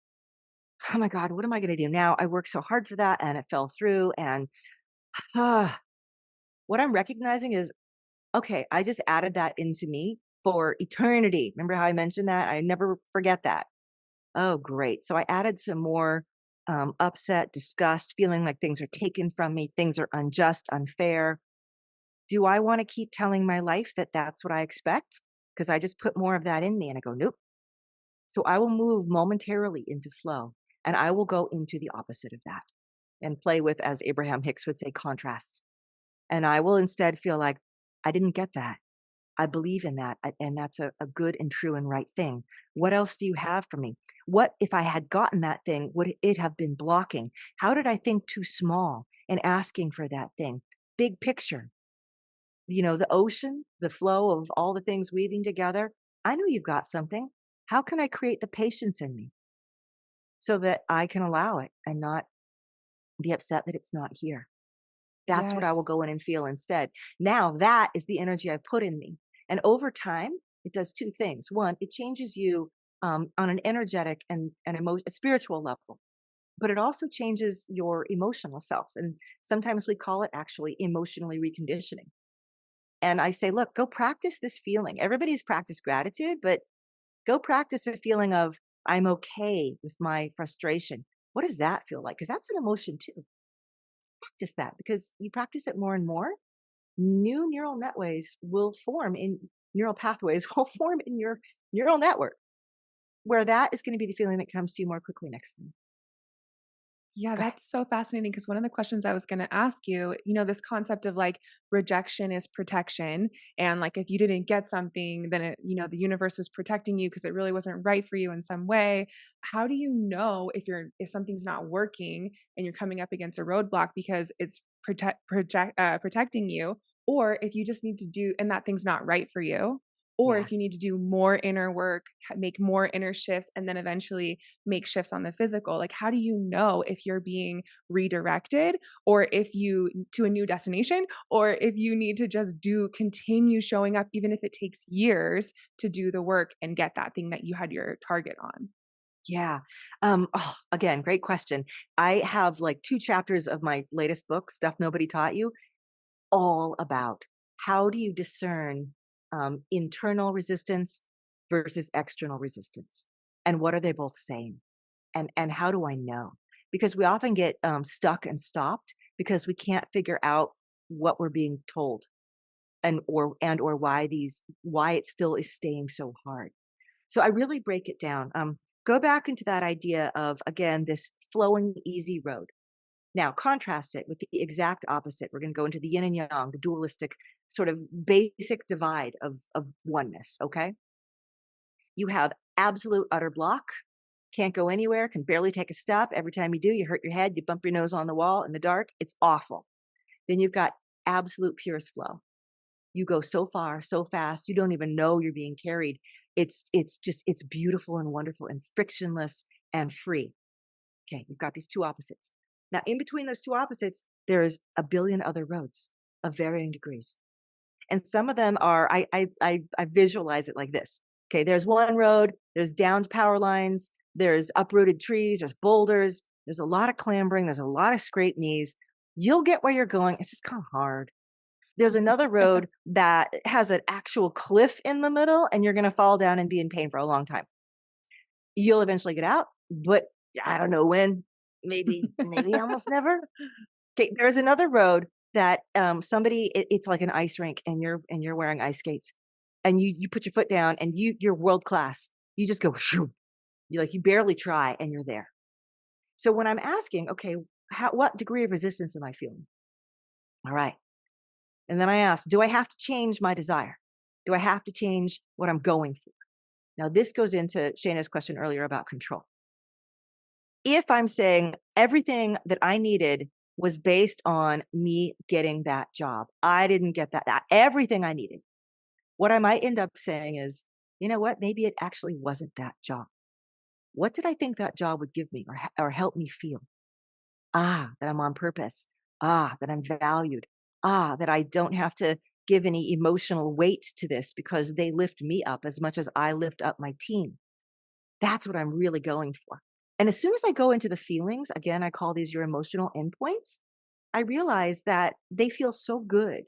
oh my God, what am I going to do now? I worked so hard for that and it fell through. And what I'm recognizing is, okay, I just added that into me for eternity. Remember how I mentioned that? I never forget that. Oh, great. So I added some more upset, disgust, feeling like things are taken from me, things are unjust, unfair. Do I want to keep telling my life that that's what I expect? Because I just put more of that in me and I go, nope. So I will move momentarily into flow and I will go into the opposite of that and play with, as Abraham Hicks would say, contrast. And I will instead feel like, I didn't get that. I believe in that. And that's a good and true and right thing. What else do you have for me? What if I had gotten that thing, would it have been blocking? How did I think too small and asking for that thing? Big picture, the ocean, the flow of all the things weaving together. I know you've got something. How can I create the patience in me so that I can allow it and not be upset that it's not here? That's what I will Yes. go in and feel instead. Now that is the energy I put in me. And over time, it does two things. One, it changes you on an energetic and a spiritual level, but it also changes your emotional self. And sometimes we call it actually emotionally reconditioning. And I say, look, go practice this feeling. Everybody's practiced gratitude, but go practice a feeling of, I'm okay with my frustration. What does that feel like? Because that's an emotion too. Practice that because you practice it more and more, new neural netways will form in neural pathways will form in your neural network where that is going to be the feeling that comes to you more quickly next time. Yeah, Go ahead. that's so fascinating because one of the questions I was going to ask you, this concept of like rejection is protection. And like if you didn't get something, then the universe was protecting you because it really wasn't right for you in some way. How do you know if something's not working and you're coming up against a roadblock because it's protecting you, or if you just need to do and that thing's not right for you? Or Yeah. if you need to do more inner work, make more inner shifts, and then eventually make shifts on the physical. Like, how do you know if you're being redirected or if you to a new destination or if you need to just continue showing up, even if it takes years to do the work and get that thing that you had your target on? Yeah. Again, great question. I have like two chapters of my latest book, Stuff Nobody Taught You, all about how do you discern internal resistance versus external resistance, and what are they both saying, and how do I know? Because we often get stuck and stopped because we can't figure out what we're being told and or why it still is staying so hard. So I really break it down. Go back into that idea of again this flowing easy road. Now, contrast it with the exact opposite. We're going to go into the yin and yang, the dualistic sort of basic divide of oneness. Okay. You have absolute utter block, can't go anywhere, can barely take a step. Every time you do, you hurt your head, you bump your nose on the wall in the dark. It's awful. Then you've got absolute purest flow. You go so far, so fast, you don't even know you're being carried. It's beautiful and wonderful and frictionless and free. Okay, you've got these two opposites. Now, in between those two opposites, there's a billion other roads of varying degrees. And some of them are, I visualize it like this. Okay, there's one road, there's downed power lines, there's uprooted trees, there's boulders, there's a lot of clambering, there's a lot of scraped knees. You'll get where you're going. It's just kind of hard. There's another road that has an actual cliff in the middle, and you're going to fall down and be in pain for a long time. You'll eventually get out, but I don't know when. Maybe almost never. Okay, there's another road that it's like an ice rink, and you're wearing ice skates, and you put your foot down, and you're world class. You just go shoo. You barely try, and you're there. So when I'm asking, okay, what degree of resistance am I feeling? All right. And then I ask, do I have to change my desire? Do I have to change what I'm going for? Now, this goes into Shayna's question earlier about control. If I'm saying everything that I needed was based on me getting that job, I didn't get that everything I needed. What I might end up saying is, you know what? Maybe it actually wasn't that job. What did I think that job would give me or help me feel? That I'm on purpose. That I'm valued. That I don't have to give any emotional weight to this because they lift me up as much as I lift up my team. That's what I'm really going for. And as soon as I go into the feelings, again, I call these your emotional endpoints, I realize that they feel so good.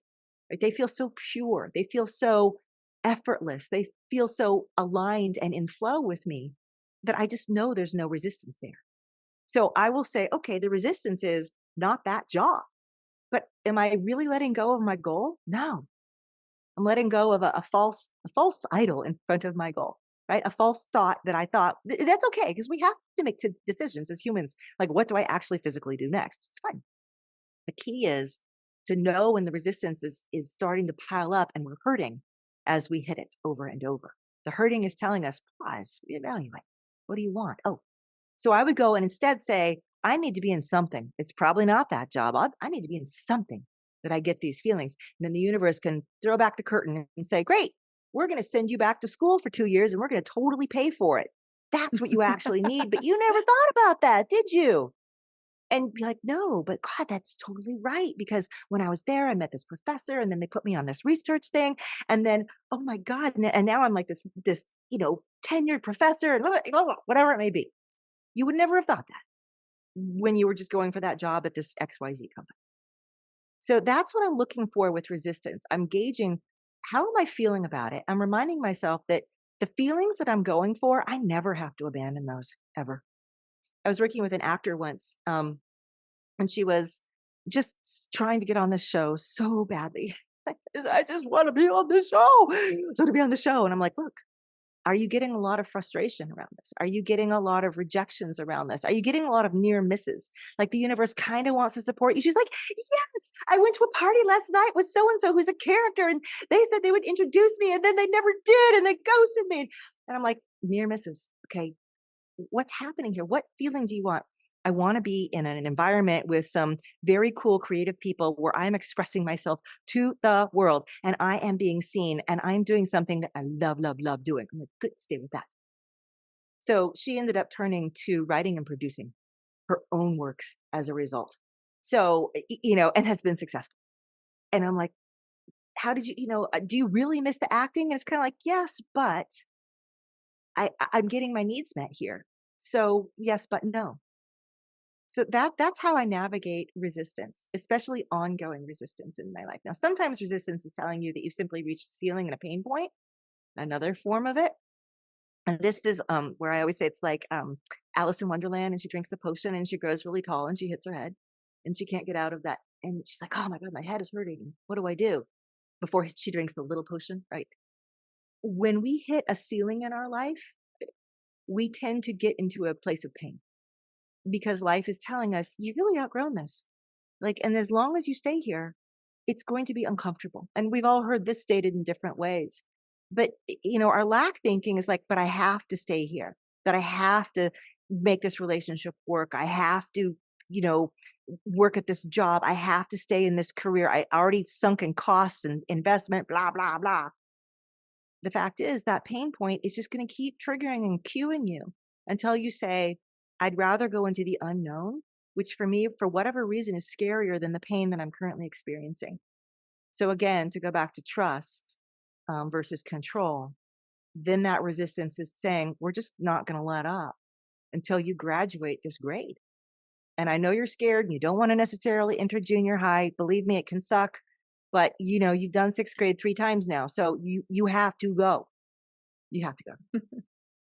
Right? They feel so pure. They feel so effortless. They feel so aligned and in flow with me that I just know there's no resistance there. So I will say, okay, the resistance is not that job. But am I really letting go of my goal? No. I'm letting go of a false idol in front of my goal, right? A false thought that I thought that's okay because we have to make decisions as humans. Like, what do I actually physically do next? It's fine. The key is to know when the resistance is starting to pile up and we're hurting as we hit it over and over. The hurting is telling us, pause, reevaluate. What do you want? Oh, so I would go and instead say, I need to be in something. It's probably not that job. I need to be in something that I get these feelings. And then the universe can throw back the curtain and say, great, we're going to send you back to school for 2 years and we're going to totally pay for it. That's what you actually need. But you never thought about that, did you? And be like, no, but God, that's totally right. Because when I was there, I met this professor and then they put me on this research thing. And then, oh my God. And now I'm like this, tenured professor and whatever it may be. You would never have thought that when you were just going for that job at this XYZ company. So that's what I'm looking for with resistance. I'm gauging how am I feeling about it? I'm reminding myself that the feelings that I'm going for, I never have to abandon those ever. I was working with an actor once, and she was just trying to get on this show so badly. I just want to be on the show. So to be on the show. And I'm like, look, are you getting a lot of frustration around this? Are you getting a lot of rejections around this? Are you getting a lot of near misses? Like the universe kind of wants to support you. She's like, yes, I went to a party last night with so-and-so who's a character and they said they would introduce me and then they never did and they ghosted me. And I'm like, near misses. Okay, what's happening here? What feeling do you want? I want to be in an environment with some very cool creative people where I'm expressing myself to the world and I am being seen and I'm doing something that I love, love, love doing. I'm like, good, stay with that. So she ended up turning to writing and producing her own works as a result. So, and has been successful. And I'm like, how did you, do you really miss the acting? And it's kind of like, yes, but I'm getting my needs met here. So yes, but no. So that's how I navigate resistance, especially ongoing resistance in my life. Now, sometimes resistance is telling you that you've simply reached a ceiling and a pain point, another form of it. And this is where I always say it's like Alice in Wonderland, and she drinks the potion and she grows really tall and she hits her head and she can't get out of that. And she's like, oh my God, my head is hurting. What do I do? Before she drinks the little potion, right? When we hit a ceiling in our life, we tend to get into a place of pain because life is telling us you've really outgrown this. Like, and as long as you stay here, it's going to be uncomfortable. And we've all heard this stated in different ways. But, our lack thinking is like, but I have to stay here, but I have to make this relationship work. I have to work at this job. I have to stay in this career. I already sunk in costs and investment, blah, blah, blah. The fact is that pain point is just going to keep triggering and cueing you until you say, I'd rather go into the unknown, which for me, for whatever reason, is scarier than the pain that I'm currently experiencing. So again, to go back to trust versus control, then that resistance is saying, we're just not going to let up until you graduate this grade. And I know you're scared and you don't want to necessarily enter junior high. Believe me, it can suck. But you've done sixth grade 3 times now. So you have to go. You have to go.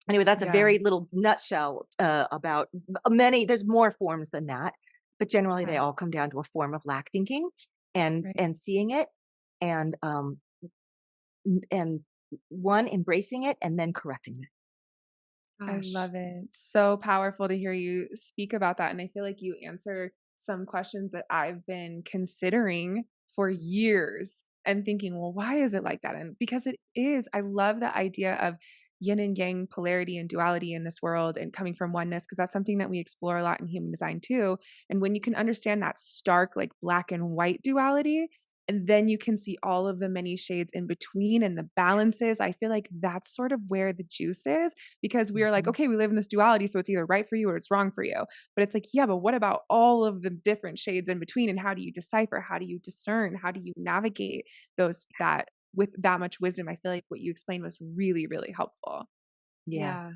Anyway, that's a Yeah. very little nutshell about many. There's more forms than that, but generally they Yeah. all come down to a form of lack thinking and Right. and seeing it and and one embracing it and then correcting it. I Gosh. love it. So powerful to hear you speak about that. And I feel like you answer some questions that I've been considering for years and thinking, well, why is it like that? And because it is, I love the idea of yin and yang polarity and duality in this world and coming from oneness, because that's something that we explore a lot in human design too. And when you can understand that stark, like black and white duality, and then you can see all of the many shades in between and the balances. I feel like that's sort of where the juice is, because we are like, Mhm. okay, we live in this duality, so it's either right for you or it's wrong for you. But it's like, yeah, but what about all of the different shades in between? And how do you decipher? How do you discern? How do you navigate those that with that much wisdom? I feel like what you explained was really, really helpful. Yeah. Yeah.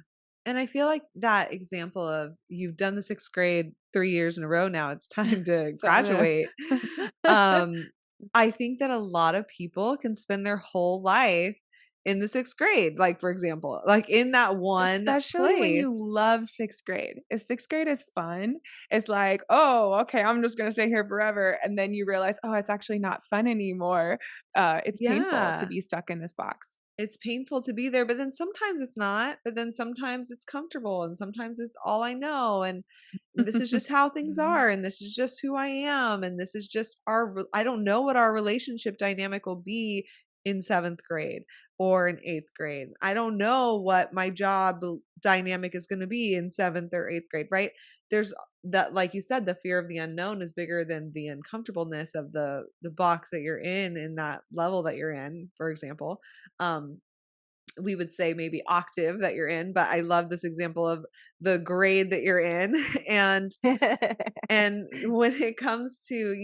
And I feel like that example of you've done the 6th grade 3 years in a row now, it's time to So graduate. Um, I think that a lot of people can spend their whole life in the 6th grade, like, for example, like, in that one especially when you place. love 6th grade. If 6th grade is fun, it's like, "Oh, okay, I'm just gonna stay here forever," and then you realize, "Oh, it's actually not fun anymore." It's painful to Yeah. be stuck in this box. It's painful to be there, but then sometimes it's not, but then sometimes it's comfortable and sometimes it's all I know and this is just how things Mhm. are and this is just who I am and this is just I don't know what our relationship dynamic will be in 7th grade or in 8th grade. I don't know what my job dynamic is going to be in 7th or 8th grade, right? There's that, like you said, the fear of the unknown is bigger than the uncomfortableness of the box that you're in that level that you're in, for example. um we would say maybe octave that you're in, but I love this example of the grade that you're in. and and when it comes to,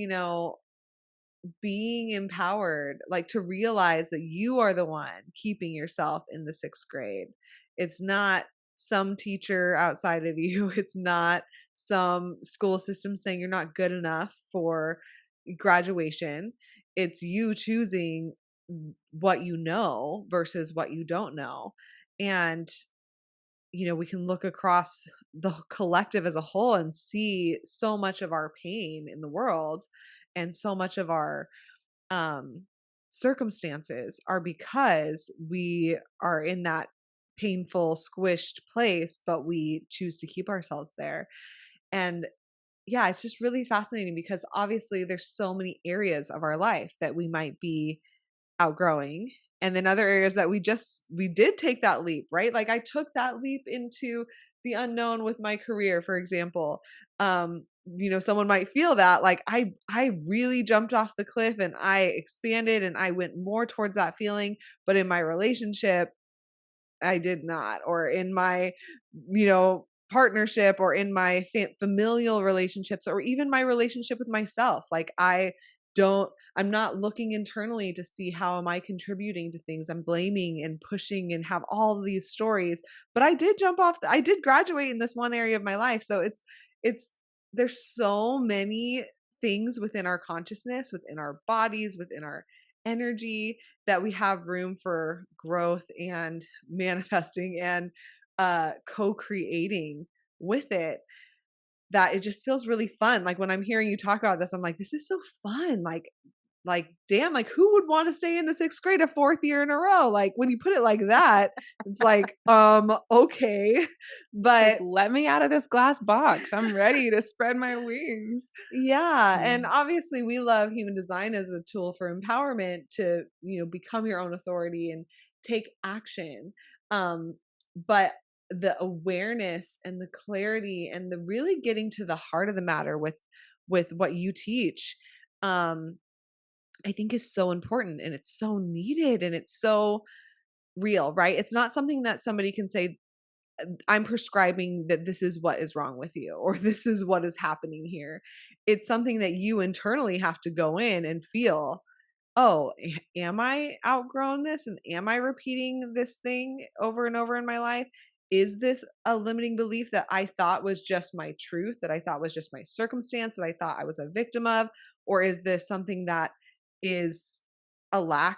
being empowered, like to realize that you are the one keeping yourself in the 6th grade. It's not some teacher outside of you. It's not some school system saying you're not good enough for graduation. It's you choosing what you know versus what you don't know. And we can look across the collective as a whole and see so much of our pain in the world and so much of our um circumstances are because we are in that painful squished place, but we choose to keep ourselves there. And yeah, it's just really fascinating because obviously there's so many areas of our life that we might be outgrowing, and then other areas that we did take that leap, right? Like I took that leap into the unknown with my career, for example. Someone might feel that like I really jumped off the cliff and I expanded and I went more towards that feeling, but in my relationship I did not, or in my, partnership, or in my familial relationships, or even my relationship with myself. Like I'm not looking internally to see how am I contributing to things. I'm blaming and pushing and have all these stories. But I did I did graduate in this one area of my life. So it's, there's so many things within our consciousness, within our bodies, within our energy, that we have room for growth and manifesting and co-creating with it, that it just feels really fun. Like when I'm hearing you talk about this, I'm like, this is so fun. Like damn, like who would want to stay in the 6th grade a 4th year in a row? Like when you put it like that, it's like okay. It's like, But "Let me out of this glass box. I'm ready to spread my wings." yeah, and Mm. obviously we love human design as a tool for empowerment to, become your own authority and take action. But the awareness and the clarity and the really getting to the heart of the matter with what you teach, I think is so important, and it's so needed, and it's so real, right? It's not something that somebody can say, I'm prescribing that this is what is wrong with you, or this is what is happening here. It's something that you internally have to go in and feel, oh, am I outgrown this? And am I repeating this thing over and over in my life? Is this a limiting belief that I thought was just my truth, that I thought was just my circumstance, that I thought I was a victim of? Or is this something that is a lack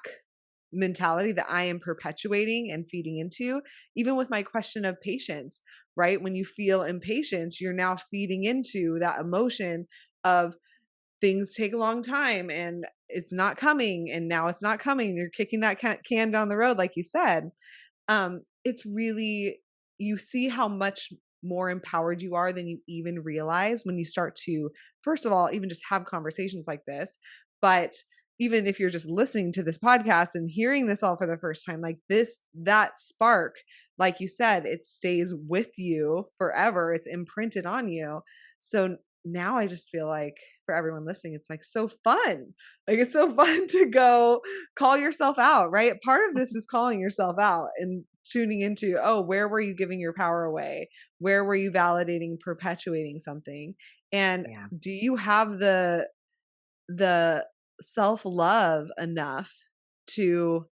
mentality that I am perpetuating and feeding into? Even with my question of patience, right? When you feel impatience, you're now feeding into that emotion of things take a long time and it's not coming, and now it's not coming. You're kicking that can down the road, like you said. It's really, you see how much more empowered you are than you even realize when you start to, first of all, even just have conversations like this. But even if you're just listening to this podcast and hearing this all for the first time, like this, that spark, like you said, it stays with you forever. It's imprinted on you. So now I just feel like for everyone listening, it's like so fun. Like it's so fun to go call yourself out, right? Part of this is calling yourself out and tuning into, oh, where were you giving your power away? Where were you validating, perpetuating something? And Yeah. do you have the self-love enough to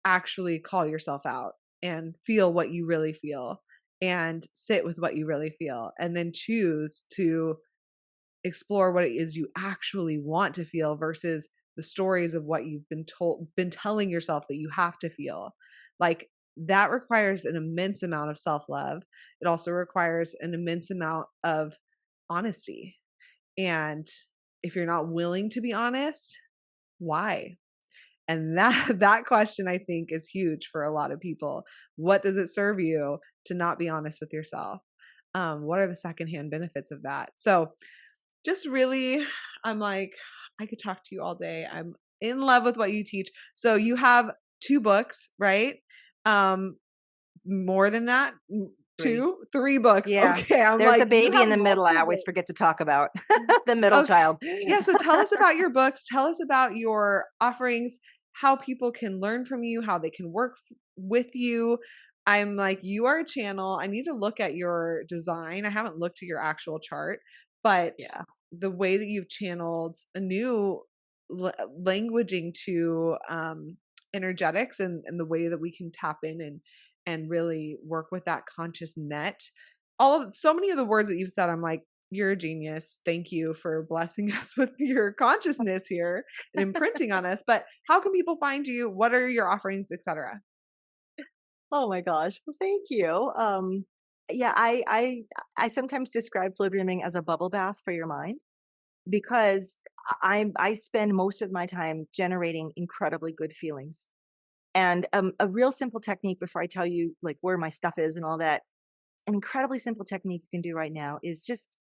actually call yourself out and feel what you really feel and sit with what you really feel, and then choose to explore what it is you actually want to feel versus the stories of what you've been telling yourself that you have to feel. Like that requires an immense amount of self-love. It also requires an immense amount of honesty. And if you're not willing to be honest, why? And that that question I think is huge for a lot of people. What does it serve you to not be honest with yourself? What are the secondhand benefits of that? So just really, I'm like, I could talk to you all day. I'm in love with what you teach. So you have 2 books, right? Um, More than that? 3. 2? 3 books. Yeah. Okay. I'm There's the like, you baby have in the middle I multiple always books. forget to talk about. The middle Okay. child. Yeah, so tell us about your books. Tell us about your offerings, how people can learn from you, how they can work with you. I'm like, you are a channel. I need to look at your design. I haven't looked at your actual chart, but Yeah. the way that you've channeled a new languaging to energetics, and the way that we can tap in and really work with that conscious net. All of so many of the words that you've said, I'm like, you're a genius. Thank you for blessing us with your consciousness here and imprinting on us. But how can people find you? What are your offerings, etc.? Oh my gosh. Well, thank you. Yeah, I sometimes describe flow dreaming as a bubble bath for your mind because I spend most of my time generating incredibly good feelings. And a real simple technique before I tell you like where my stuff is and all that, an incredibly simple technique you can do right now is just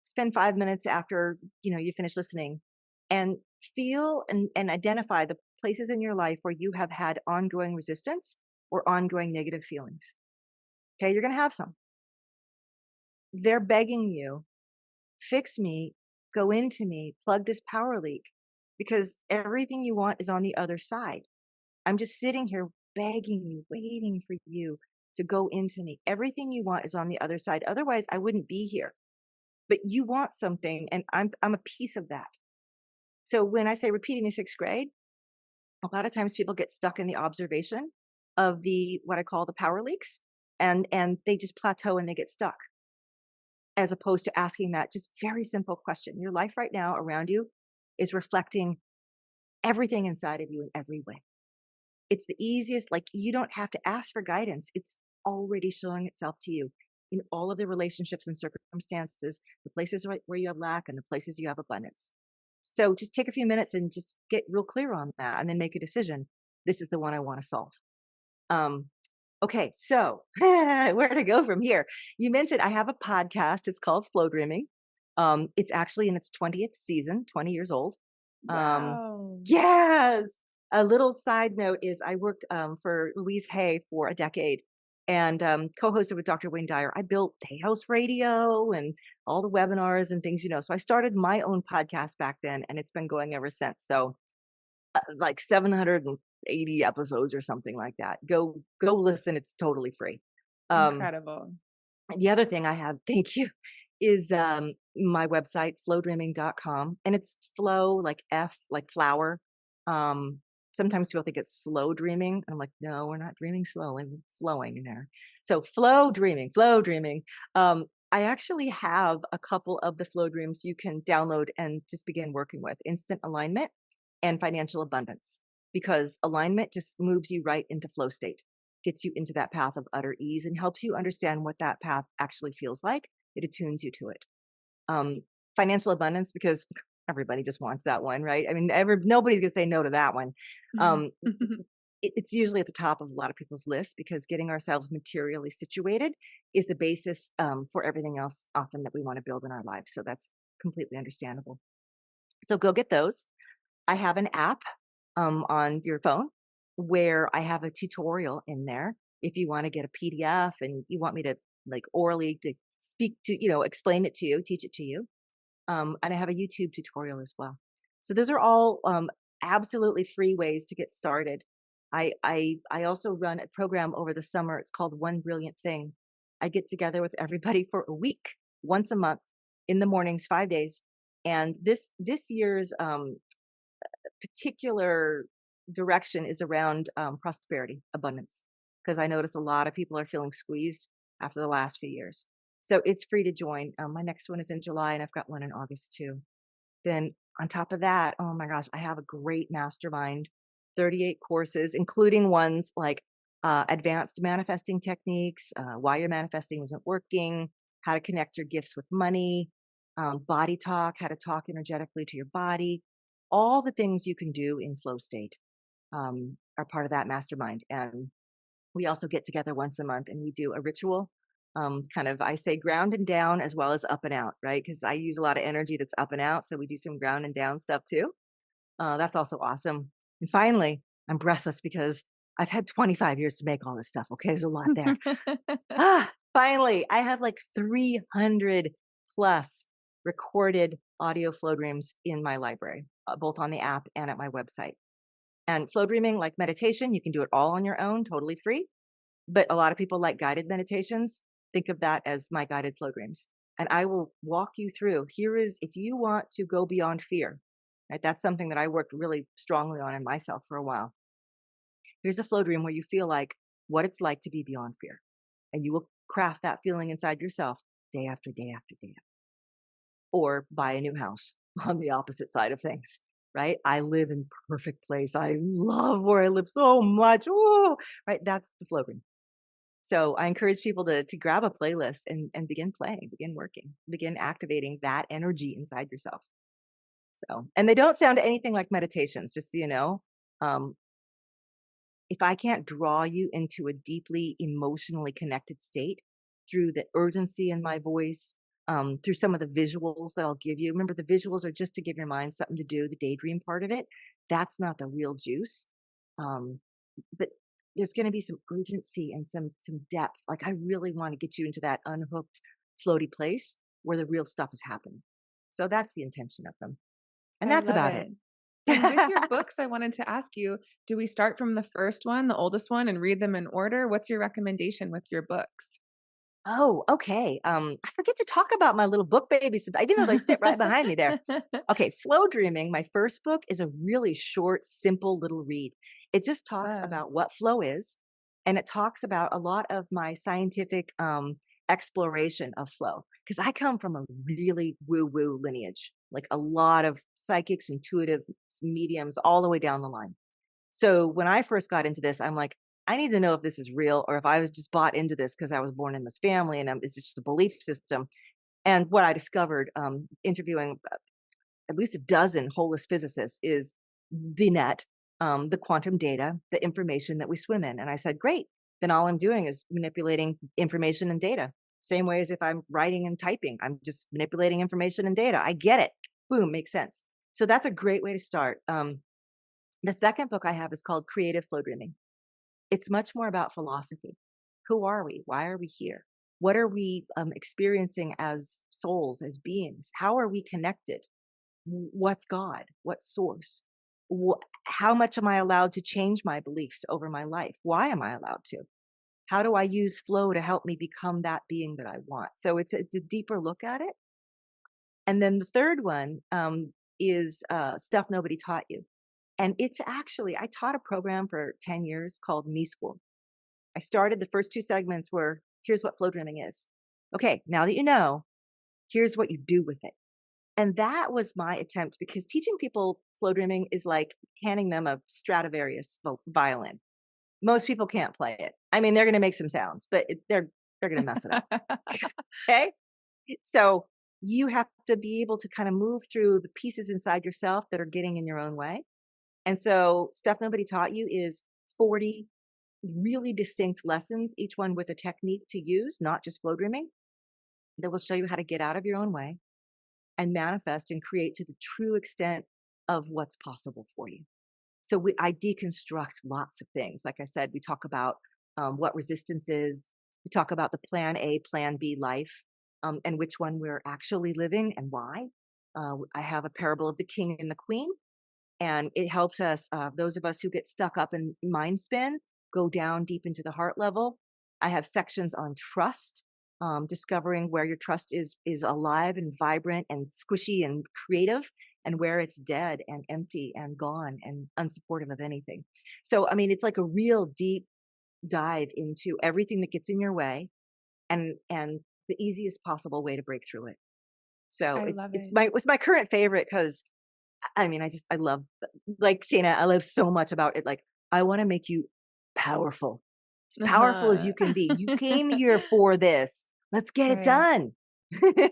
spend 5 minutes after you finish listening and feel and identify the places in your life where you have had ongoing resistance or ongoing negative feelings. Okay, you're going to have some. They're begging you, fix me, go into me, plug this power leak, because everything you want is on the other side. I'm just sitting here begging you, waiting for you to go into me. Everything you want is on the other side. Otherwise, I wouldn't be here. But you want something, and I'm a piece of that. So when I say repeating the 6th grade, a lot of times people get stuck in the observation of the what I call the power leaks, and they just plateau and they get stuck, as opposed to asking that just very simple question. Your life right now around you is reflecting everything inside of you in every way. It's the easiest, like you don't have to ask for guidance. It's already showing itself to you in all of the relationships and circumstances, the places where you have lack and the places you have abundance. So just take a few minutes and just get real clear on that and then make a decision. This is the one I want to solve. Okay, so where to go from here? You mentioned I have a podcast. It's called Flowdreaming. It's actually in its 20th season, 20 years old. Wow. Yes. A little side note is I worked for Louise Hay for a decade. and co-hosted with Dr. Wayne Dyer. I built Day House Radio and all the webinars and things, So I started my own podcast back then, and it's been going ever since. So like 780 episodes or something like that. Go listen. It's totally free. Um, Incredible. the other thing I have, thank you, is my website, flowdreaming.com. And it's flow like F, like flower. Um, Sometimes people think it's slow dreaming. And I'm like, no, we're not dreaming slowly, we're flowing in there. So flow dreaming, flow dreaming. I actually have a couple of the flow dreams you can download and just begin working with: instant alignment and financial abundance, because alignment just moves you right into flow state, gets you into that path of utter ease, and helps you understand what that path actually feels like. It attunes you to it. Um, Financial abundance, because everybody just wants that one, right? I mean, nobody's gonna say no to that one. Um, it's usually at the top of a lot of people's lists, because getting ourselves materially situated is the basis for everything else often that we want to build in our lives. So that's completely understandable. So go get those. I have an app on your phone where I have a tutorial in there. If you want to get a PDF and you want me to like orally to speak to, explain it to you, teach it to you. And I have a YouTube tutorial as well. So those are all absolutely free ways to get started. I also run a program over the summer. It's called One Brilliant Thing. I get together with everybody for a week, once a month, in the mornings, 5 days. And this year's particular direction is around prosperity, abundance, because I notice a lot of people are feeling squeezed after the last few years. So it's free to join. My next one is in July, and I've got one in August too. Then on top of that, oh my gosh, I have a great mastermind, 38 courses, including ones like advanced manifesting techniques, why your manifesting isn't working, how to connect your gifts with money, body talk, how to talk energetically to your body. All the things you can do in flow state are part of that mastermind. And we also get together once a month and we do a ritual. Kind of, I say ground and down as well as up and out, right? Because I use a lot of energy that's up and out. So we do some ground and down stuff too. That's also awesome. And finally, I'm breathless because I've had 25 years to make all this stuff. Okay, there's a lot there. Finally, I have like 300 plus recorded audio flow dreams in my library, both on the app and at my website. And flow dreaming, like meditation, you can do it all on your own, totally free. But a lot of people like guided meditations. Think of that as my guided flow dreams. And I will walk you through. Here is, if you want to go beyond fear, right? That's something that I worked really strongly on in myself for a while. Here's a flow dream where you feel like what it's like to be beyond fear. And you will craft that feeling inside yourself day after day after day. Or buy a new house on the opposite side of things, right? I live in perfect place. I love where I live so much. Oh, right. That's the flow dream. So I encourage people to grab a playlist and begin playing, begin working, begin activating that energy inside yourself. So, and they don't sound anything like meditations, just so you know. Um, if I can't draw you into a deeply emotionally connected state through the urgency in my voice, through some of the visuals that I'll give you. Remember, the visuals are just to give your mind something to do, the daydream part of it. That's not the real juice. But there's going to be some urgency and some depth. Like, I really want to get you into that unhooked, floaty place where the real stuff is happening. So that's the intention of them. And I that's love about it. it. And with your books, I wanted to ask you, do we start from the first one, the oldest one, and read them in order? What's your recommendation with your books? Oh, okay. I forget to talk about my little book babies, even though they sit right behind me there. Okay, Flow Dreaming, my first book, is a really short, simple little read. It just talks Love. about what flow is, and it talks about a lot of my scientific exploration of flow. Because I come from a really woo-woo lineage, like a lot of psychics, intuitive mediums, all the way down the line. So when I first got into this, I'm like, I need to know if this is real or if I was just bought into this because I was born in this family and it's just a belief system. And what I discovered interviewing at least a dozen holist physicists is the net, the quantum data, the information that we swim in. And I said, great, then all I'm doing is manipulating information and data. Same way as if I'm writing and typing, I'm just manipulating information and data. I get it. Boom, makes sense. So that's a great way to start. The second book I have is called Creative Flow Dreaming. It's much more about philosophy. Who are we? Why are we here? What are we experiencing as souls, as beings? How are we connected? What's God? What's source? How much am I allowed to change my beliefs over my life? Why am I allowed to? How do I use flow to help me become that being that I want? So it's a deeper look at it. And then the third one is stuff nobody taught you. And it's actually, I taught a program for 10 years called Me School. I started, the first two segments were, here's what flow dreaming is. Okay, now that you know, here's what you do with it. And that was my attempt, because teaching people flow dreaming is like handing them a Stradivarius violin. Most people can't play it. I mean, they're going to make some sounds, but they're going to mess it up. Okay? So you have to be able to kind of move through the pieces inside yourself that are getting in your own way. And so stuff nobody taught you is 40 really distinct lessons, each one with a technique to use, not just flow dreaming, that will show you how to get out of your own way and manifest and create to the true extent of what's possible for you. So I deconstruct lots of things. Like I said, we talk about what resistance is. We talk about the plan A, plan B life, and which one we're actually living and why. I have a parable of the king and the queen, and it helps us, those of us who get stuck up in mind spin, go down deep into the heart level. I have sections on trust, discovering where your trust is alive and vibrant and squishy and creative, and where it's dead and empty and gone and unsupportive of anything. So, I mean, it's like a real deep dive into everything that gets in your way, and the easiest possible way to break through it. So I it's love it's it. my it's my current favorite, because I mean, I love, like Shayna, I love so much about it. Like, I want to make you powerful, as powerful as Uh-huh. you can be. You came here for this. Let's get it Right. done.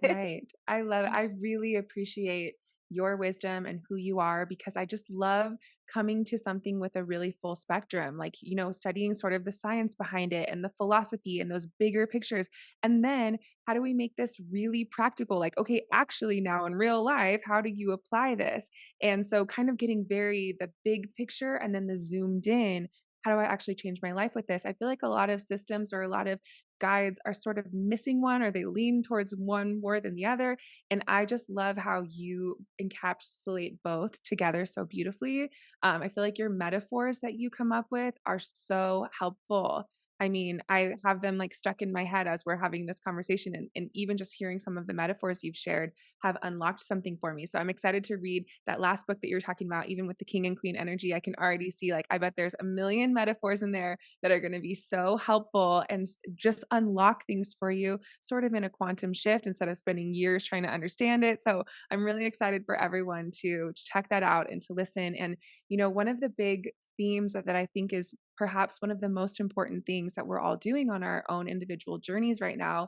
Right. I really appreciate your wisdom and who you are, because I just love coming to something with a really full spectrum, like, studying sort of the science behind it and the philosophy and those bigger pictures. And then how do we make this really practical? Like, okay, actually now in real life, how do you apply this? And so kind of getting very the big picture and then the zoomed in. How do I actually change my life with this? I feel like a lot of systems or a lot of guides are sort of missing one, or they lean towards one more than the other. And I just love how you encapsulate both together so beautifully. I feel like your metaphors that you come up with are so helpful. I mean, I have them like stuck in my head as we're having this conversation, and even just hearing some of the metaphors you've shared have unlocked something for me. So I'm excited to read that last book that you're talking about, even with the king and queen energy. I can already see, like, I bet there's a million metaphors in there that are going to be so helpful and just unlock things for you, sort of in a quantum shift instead of spending years trying to understand it. So I'm really excited for everyone to check that out and to listen. And, one of the big themes that I think is perhaps one of the most important things that we're all doing on our own individual journeys right now.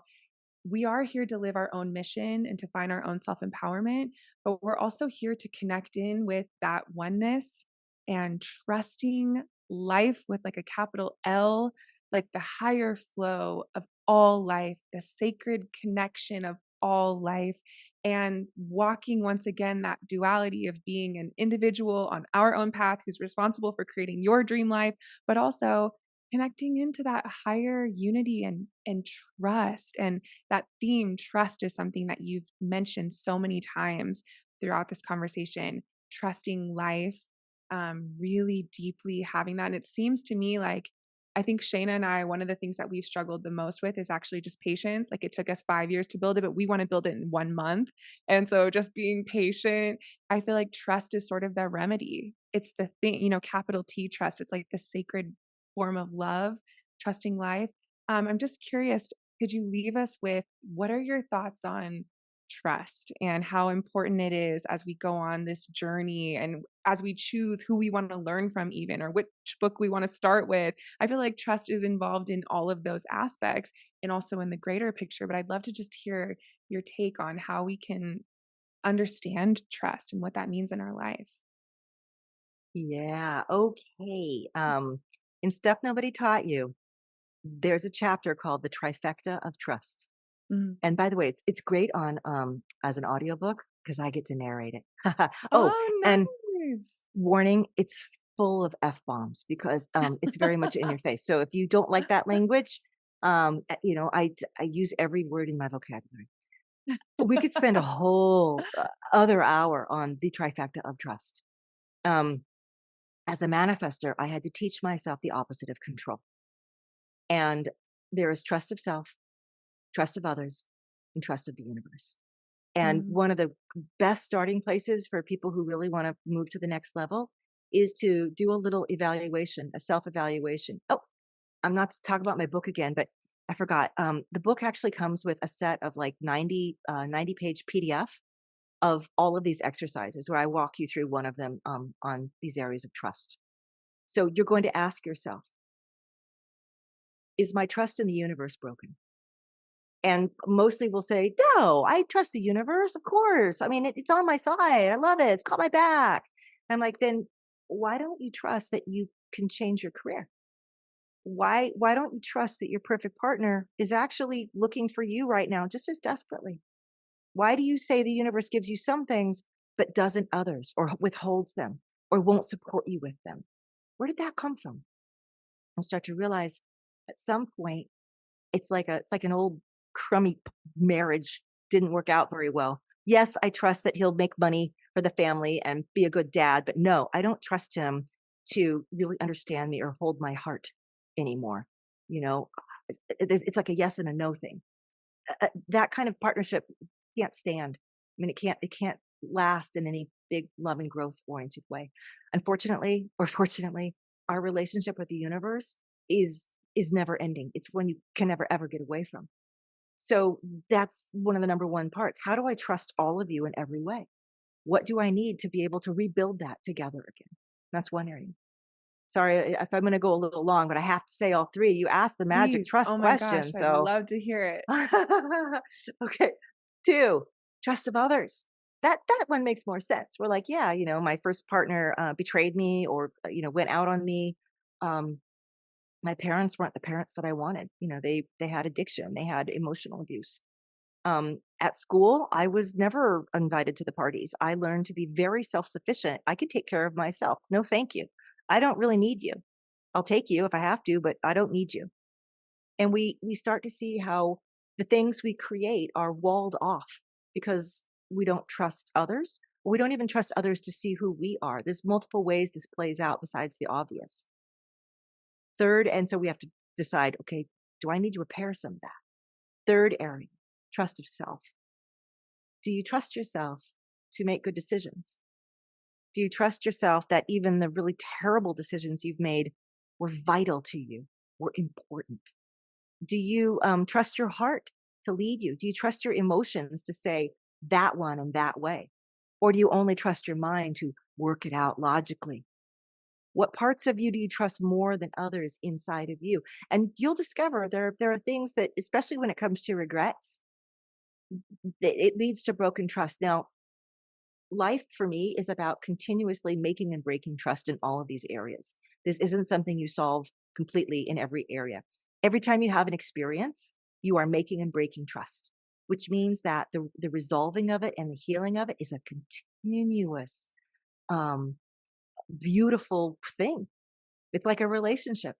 We are here to live our own mission and to find our own self empowerment, but we're also here to connect in with that oneness and trusting life with like a capital L, like the higher flow of all life, the sacred connection of all life, and walking once again that duality of being an individual on our own path who's responsible for creating your dream life, but also connecting into that higher unity and trust. And that theme, trust, is something that you've mentioned so many times throughout this conversation. Trusting life, really deeply having that. And it seems to me like, I think Shayna and I, one of the things that we've struggled the most with is actually just patience. Like, it took us 5 years to build it, but we want to build it in 1 month. And so just being patient, I feel like trust is sort of the remedy. It's the thing, capital T trust. It's like the sacred form of love, trusting life. I'm just curious, could you leave us with what are your thoughts on trust and how important it is as we go on this journey and as we choose who we want to learn from, even, or which book we want to start with? I feel like trust is involved in all of those aspects and also in the greater picture. But I'd love to just hear your take on how we can understand trust and what that means in our life. Yeah. Okay. In Stuff Nobody Taught You, there's a chapter called The Trifecta of Trust. Mhm. And by the way, it's great on as an audiobook, because I get to narrate it. Oh, Oh, and nice. warning, it's full of F bombs, because it's very much in your face. So if you don't like that language, I use every word in my vocabulary. We could spend a whole other hour on the trifecta of trust. Um, as a manifester, I had to teach myself the opposite of control. And there is trust of self, trust of others, and trust of the universe. And Mm. one of the best starting places for people who really want to move to the next level is to do a little evaluation, a self evaluation. Oh, I'm not to talk about my book again, but I forgot. The book actually comes with a set of like 90-page PDF of all of these exercises where I walk you through one of them on these areas of trust. So you're going to ask yourself, is my trust in the universe broken? And mostly we'll say, no, I trust the universe. Of course. I mean, it's on my side. I love it. It's got my back. I'm like, then why don't you trust that you can change your career? Why don't you trust that your perfect partner is actually looking for you right now just as desperately? Why do you say the universe gives you some things but doesn't others, or withholds them, or won't support you with them? Where did that come from? I'll start to realize at some point it's like an old crummy marriage didn't work out very well. Yes, I trust that he'll make money for the family and be a good dad, but no, I don't trust him to really understand me or hold my heart anymore. You know, it's like a yes and a no thing. That kind of partnership can't stand. I mean, it can't last in any big love and growth oriented way. Unfortunately, or fortunately, our relationship with the universe is is never ending. It's one you can never ever get away from. So that's one of the number one parts. How do I trust all of you in every way? What do I need to be able to rebuild that together again? That's one area. Sorry if I'm going to go a little long, but I have to say all three. You asked the magic Please. trust Oh my gosh, question. I'd So love to hear it. okay. Two, trust of others. That one makes more sense. We're like, yeah, my first partner betrayed me or went out on me. Um, my parents weren't the parents that I wanted. They had addiction, they had emotional abuse. At school, I was never invited to the parties. I learned to be very self-sufficient. I could take care of myself. No, thank you. I don't really need you. I'll take you if I have to, but I don't need you. And we start to see how the things we create are walled off because we don't trust others. We don't even trust others to see who we are. There's multiple ways this plays out besides the obvious. Third, and so we have to decide, okay, do I need to repair some of that? Third area, trust of self. Do you trust yourself to make good decisions? Do you trust yourself that even the really terrible decisions you've made were vital to you, were important? Do you trust your heart to lead you? Do you trust your emotions to say that one and that way? Or do you only trust your mind to work it out logically? What parts of you do you trust more than others inside of you? And you'll discover there are things that, especially when it comes to regrets, it leads to broken trust. Now, life for me is about continuously making and breaking trust in all of these areas. This isn't something you solve completely in every area. Every time you have an experience, you are making and breaking trust, which means that the resolving of it and the healing of it is a continuous, um, beautiful thing. It's like a relationship,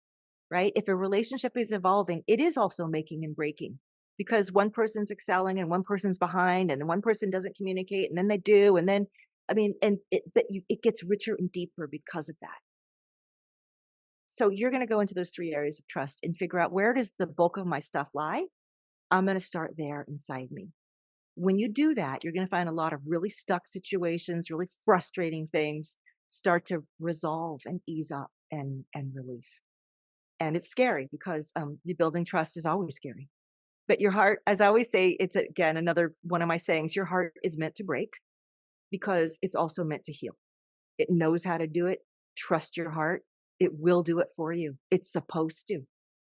right? If a relationship is evolving, it is also making and breaking because one person's excelling and one person's behind and one person doesn't communicate and then they do. And then, I mean, it gets richer and deeper because of that. So you're going to go into those three areas of trust and figure out, where does the bulk of my stuff lie? I'm going to start there inside me. When you do that, you're going to find a lot of really stuck situations, really frustrating things start to resolve and ease up and release. And it's scary because rebuilding trust is always scary. But your heart, as I always say, it's again another one of my sayings, your heart is meant to break because it's also meant to heal. It knows how to do it. Trust your heart. It will do it for you. It's supposed to,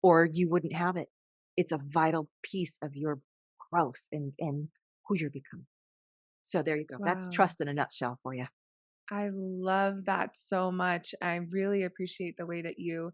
or you wouldn't have it. It's a vital piece of your growth and who you're becoming. So there you go. That's Wow. trust in a nutshell for you. I love that so much. I really appreciate the way that you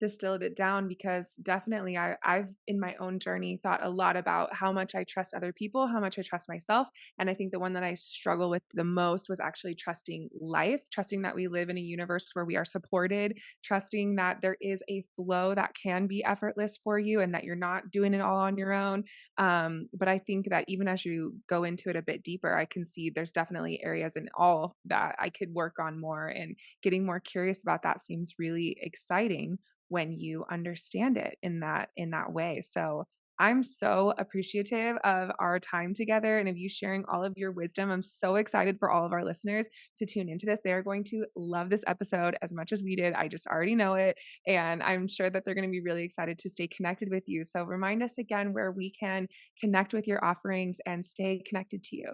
distilled it down because definitely I've in my own journey thought a lot about how much I trust other people, how much I trust myself. And I think the one that I struggle with the most was actually trusting life, trusting that we live in a universe where we are supported, trusting that there is a flow that can be effortless for you and that you're not doing it all on your own. But I think that even as you go into it a bit deeper, I can see there's definitely areas in all that I could work on more, and getting more curious about that seems really exciting when you understand it in that way. So I'm so appreciative of our time together and of you sharing all of your wisdom. I'm so excited for all of our listeners to tune into this. They are going to love this episode as much as we did. I just already know it. And I'm sure that they're going to be really excited to stay connected with you. So remind us again where we can connect with your offerings and stay connected to you.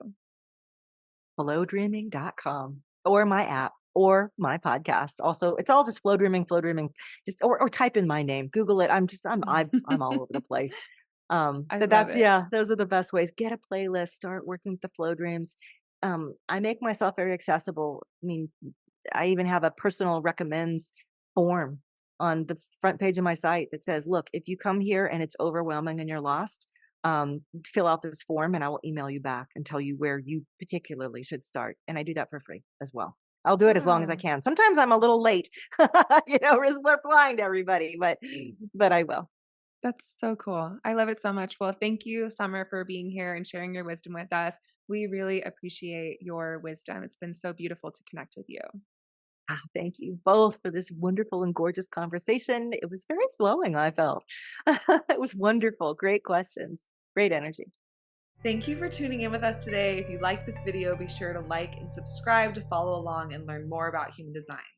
Flowdreaming.com or my app or my podcast. Also, it's all just Flowdreaming, just or type in my name, Google it. I'm all over the place. I But love that's it. yeah, those are the best ways. Get a playlist, start working with the flow dreams. I make myself very accessible. I mean, I even have a personal recommends form on the front page of my site that says, look, if you come here and it's overwhelming and you're lost, fill out this form and I will email you back and tell you where you particularly should start. And I do that for free as well. I'll do it as long as I Wow. can. Sometimes I'm a little late, we're flying to everybody, but I will. That's so cool. I love it so much. Well, thank you, Summer, for being here and sharing your wisdom with us. We really appreciate your wisdom. It's been so beautiful to connect with you. Thank you both for this wonderful and gorgeous conversation. It was very flowing, I felt. It was wonderful. Great questions. Great energy. Thank you for tuning in with us today. If you like this video, be sure to like and subscribe to follow along and learn more about human design.